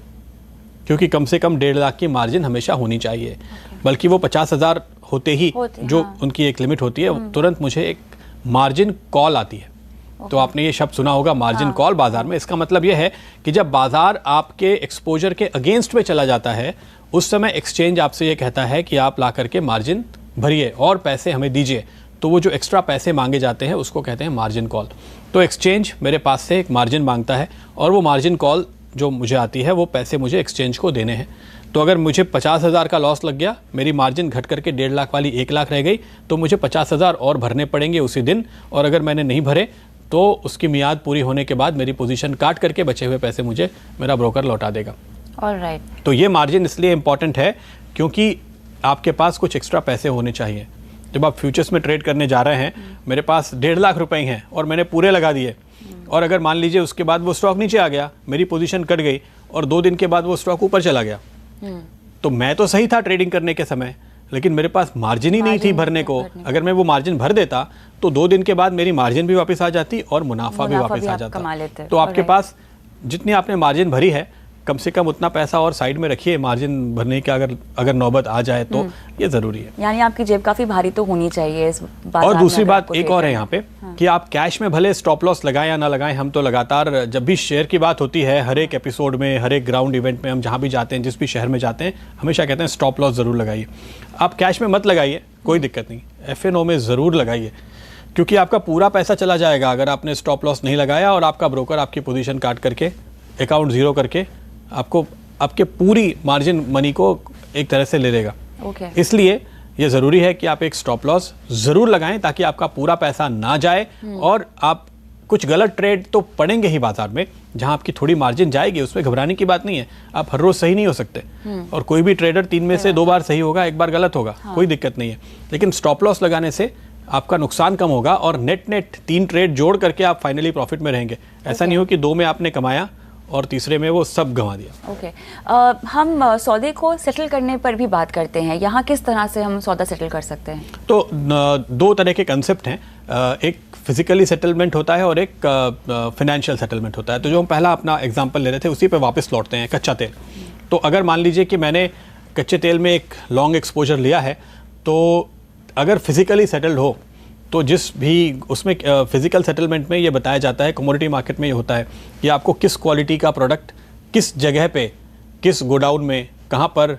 क्योंकि कम से कम 1.5 लाख की मार्जिन हमेशा होनी चाहिए। बल्कि वो 50,000 होते ही जो उनकी एक लिमिट होती है, तुरंत मुझे एक मार्जिन कॉल आती है। तो आपने ये शब्द सुना होगा मार्जिन कॉल बाजार में। इसका मतलब ये है कि जब बाजार आपके एक्सपोजर के अगेंस्ट में चला जाता है, उस समय एक्सचेंज आपसे ये कहता है कि आप ला करके मार्जिन भरिए और पैसे हमें दीजिए। तो वो जो एक्स्ट्रा पैसे मांगे जाते हैं उसको कहते हैं मार्जिन कॉल। तो एक्सचेंज मेरे पास से एक मार्जिन मांगता है और वो मार्जिन कॉल जो मुझे आती है वो पैसे मुझे एक्सचेंज को देने हैं। तो अगर मुझे 50,000 का लॉस लग गया, मेरी मार्जिन घट करके 1.5 लाख वाली 1 लाख रह गई, तो मुझे 50,000 और भरने पड़ेंगे उसी दिन। और अगर मैंने नहीं भरे तो उसकी मियाद पूरी होने के बाद मेरी पोजीशन काट करके बचे हुए पैसे मुझे मेरा ब्रोकर लौटा देगा। ऑलराइट। तो ये मार्जिन इसलिए इंपॉर्टेंट है क्योंकि आपके पास कुछ एक्स्ट्रा पैसे होने चाहिए। जब आप फ्यूचर्स में ट्रेड करने जा रहे हैं, मेरे पास 1.5 लाख रुपए हैं और मैंने पूरे लगा दिए, और अगर मान लीजिए उसके बाद वो स्टॉक नीचे आ गया, मेरी पोजीशन कट गई और 2 दिन के बाद वो स्टॉक ऊपर चला गया, तो मैं तो सही था ट्रेडिंग करने के समय, लेकिन मेरे पास मार्जिन ही नहीं थी भरने को। अगर मैं वो मार्जिन भर देता तो 2 दिन के बाद मेरी मार्जिन भी वापस आ जाती और मुनाफा भी वापस आ जाता। तो आपके पास जितनी आपने मार्जिन भरी है, कम से कम उतना पैसा और साइड में रखिए मार्जिन भरने की अगर नौबत आ जाए तो ये जरूरी है। यानी आपकी जेब काफी भारी तो होनी चाहिए इस बात। और दूसरी बात एक और है यहाँ पे कि आप कैश में भले स्टॉप लॉस लगाएं या ना लगाएं, हम तो लगातार जब भी शेयर की बात होती है, हर एक एपिसोड में, हर एक ग्राउंड इवेंट में, हम जहाँ भी जाते हैं, जिस भी शहर में जाते हैं, हमेशा कहते हैं स्टॉप लॉस जरूर लगाइए। आप कैश में मत लगाइए, कोई दिक्कत नहीं, FNO में जरूर लगाइए, क्योंकि आपका पूरा पैसा चला जाएगा अगर आपने स्टॉप लॉस नहीं लगाया और आपका ब्रोकर आपकी पोजीशन काट करके अकाउंट जीरो करके आपको आपके पूरी मार्जिन मनी को एक तरह से ले लेगा। इसलिए ये ज़रूरी है कि आप एक स्टॉप लॉस ज़रूर लगाएं ताकि आपका पूरा पैसा ना जाए और आप कुछ गलत ट्रेड तो पड़ेंगे ही बाजार में, जहां आपकी थोड़ी मार्जिन जाएगी, उसमें घबराने की बात नहीं है। आप हर रोज सही नहीं हो सकते और कोई भी ट्रेडर 3 में से 2 बार सही होगा, 1 बार गलत होगा, कोई दिक्कत नहीं है। लेकिन स्टॉप लॉस लगाने से आपका नुकसान कम होगा और नेट 3 ट्रेड जोड़ करके आप फाइनली प्रॉफिट में रहेंगे। ऐसा नहीं हो कि 2 में आपने कमाया और तीसरे में वो सब गंवा दिया। हम सौदे को सेटल करने पर भी बात करते हैं, यहाँ किस तरह से हम सौदा सेटल कर सकते हैं? तो 2 तरह के कंसेप्ट हैं, एक फिजिकली सेटलमेंट होता है और एक फाइनेंशियल सेटलमेंट होता है। तो जो हम पहला अपना एग्जांपल ले रहे थे उसी पे वापस लौटते हैं, कच्चा तेल। तो अगर मान लीजिए कि मैंने कच्चे तेल में एक लॉन्ग एक्सपोजर लिया है, तो अगर फिजिकली सेटल्ड हो तो जिस भी उसमें फिजिकल सेटलमेंट में ये बताया जाता है, कमोडिटी मार्केट में ये होता है कि आपको किस क्वालिटी का प्रोडक्ट किस जगह पे, किस गोडाउन में, कहाँ पर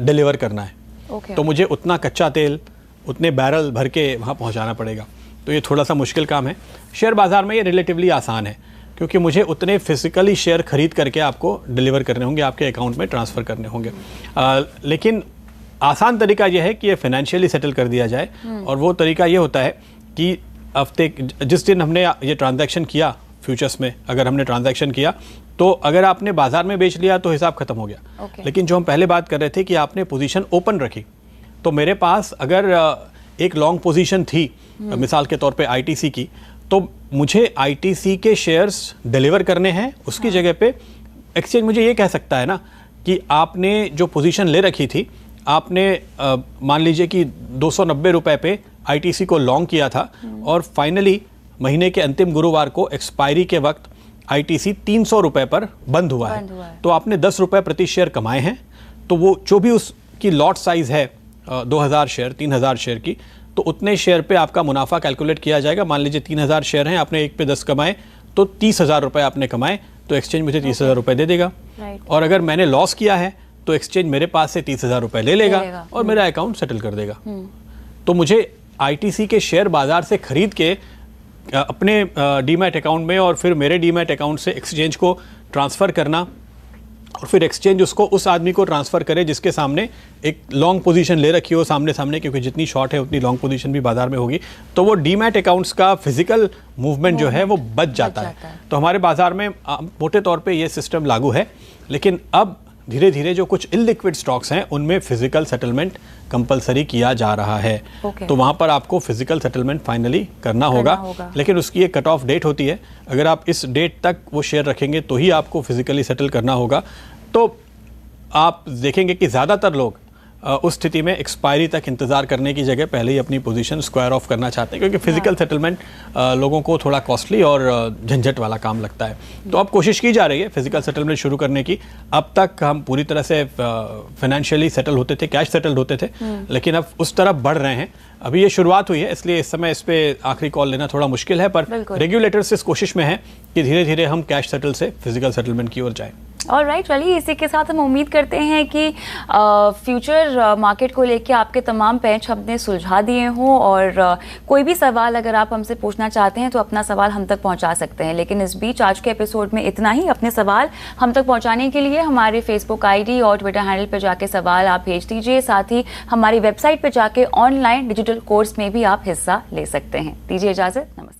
डिलीवर करना है। तो मुझे उतना कच्चा तेल, उतने बैरल भर के वहाँ पहुँचाना पड़ेगा। तो ये थोड़ा सा मुश्किल काम है। शेयर बाज़ार में ये रिलेटिवली आसान है, क्योंकि मुझे उतने फिजिकली शेयर खरीद करके आपको डिलीवर करने होंगे, आपके अकाउंट में ट्रांसफ़र करने होंगे। लेकिन आसान तरीका यह है कि ये फाइनेंशियली सेटल कर दिया जाए, और वो तरीका ये होता है कि हफ्ते जिस दिन हमने ये ट्रांजैक्शन किया फ्यूचर्स में, अगर हमने ट्रांजैक्शन किया तो अगर आपने बाजार में बेच लिया तो हिसाब खत्म हो गया। लेकिन जो हम पहले बात कर रहे थे कि आपने पोजीशन ओपन रखी, तो मेरे पास अगर एक लॉन्ग पोजीशन थी, मिसाल के तौर पे ITC की, तो मुझे ITC के शेयर्स डिलीवर करने हैं। उसकी जगह पे एक्सचेंज मुझे ये कह सकता है ना कि आपने जो पोजीशन ले रखी थी, आपने मान लीजिए कि 290 रुपए पे ITC को लॉन्ग किया था और फाइनली महीने के अंतिम गुरुवार को एक्सपायरी के वक्त ITC 300 रुपए पर बंद हुआ है। तो आपने 10 रुपए प्रति शेयर कमाए हैं। तो वो जो भी उसकी लॉट साइज है 2000 शेयर, 3000 शेयर की, तो उतने शेयर पे आपका मुनाफा कैलकुलेट किया जाएगा। मान लीजिए 3000 शेयर हैं, आपने एक पे 10 कमाए, तो 30,000 रुपए आपने कमाए, तो एक्सचेंज मुझे 30,000 रुपए दे देगा। और अगर मैंने लॉस किया है तो एक्सचेंज मेरे पास से 30,000 रुपए ले लेगा और मेरा अकाउंट सेटल कर देगा। तो मुझे ITC के शेयर बाजार से खरीद के अपने डीमैट अकाउंट में और फिर मेरे डीमैट अकाउंट से एक्सचेंज को ट्रांसफ़र करना, और फिर एक्सचेंज उसको उस आदमी को ट्रांसफ़र करे जिसके सामने एक लॉन्ग पोजीशन ले रखी हो सामने, क्योंकि जितनी शॉर्ट है उतनी लॉन्ग पोजीशन भी बाजार में होगी। तो वो डीमैट अकाउंट्स का फिजिकल मूवमेंट जो है वो बच जाता है। तो हमारे बाजार में मोटे तौर पे ये सिस्टम लागू है। लेकिन अब धीरे धीरे जो कुछ इलिक्विड स्टॉक्स हैं उनमें फिजिकल सेटलमेंट कंपलसरी किया जा रहा है। तो वहां पर आपको फिजिकल सेटलमेंट फाइनली करना होगा। लेकिन उसकी एक कट ऑफ डेट होती है, अगर आप इस डेट तक वो शेयर रखेंगे तो ही आपको फिजिकली सेटल करना होगा। तो आप देखेंगे कि ज़्यादातर लोग उस स्थिति में एक्सपायरी तक इंतज़ार करने की जगह पहले ही अपनी पोजीशन स्क्वायर ऑफ करना चाहते हैं, क्योंकि फिजिकल सेटलमेंट लोगों को थोड़ा कॉस्टली और झंझट वाला काम लगता है। तो अब कोशिश की जा रही है फिजिकल सेटलमेंट शुरू करने की। अब तक हम पूरी तरह से फाइनेंशियली सेटल होते थे, कैश सेटल्ड होते थे, लेकिन अब उस तरफ बढ़ रहे हैं। अभी ये शुरुआत हुई है, इसलिए इस समय इस पे आखिरी कॉल लेना थोड़ा मुश्किल है, पर रेगुलेटर्स इस कोशिश में है कि धीरे धीरे हम कैश सेटल से फिजिकल सेटलमेंट की ओर जाएं। ऑलराइट, चलिए इसी के साथ हम उम्मीद करते हैं कि फ्यूचर मार्केट को लेके आपके तमाम पैच हमने सुलझा दिए हों, और कोई भी सवाल अगर आप हमसे पूछना चाहते हैं तो अपना सवाल हम तक पहुंचा सकते हैं। लेकिन इस बीच आज के एपिसोड में इतना ही। अपने सवाल हम तक पहुंचाने के लिए हमारे फेसबुक आईडी और ट्विटर हैंडल पर जाके सवाल आप भेज दीजिए। साथ ही हमारी वेबसाइट पर जाके ऑनलाइन डिजिटल कोर्स में भी आप हिस्सा ले सकते हैं। दीजिए इजाज़त, नमस्ते।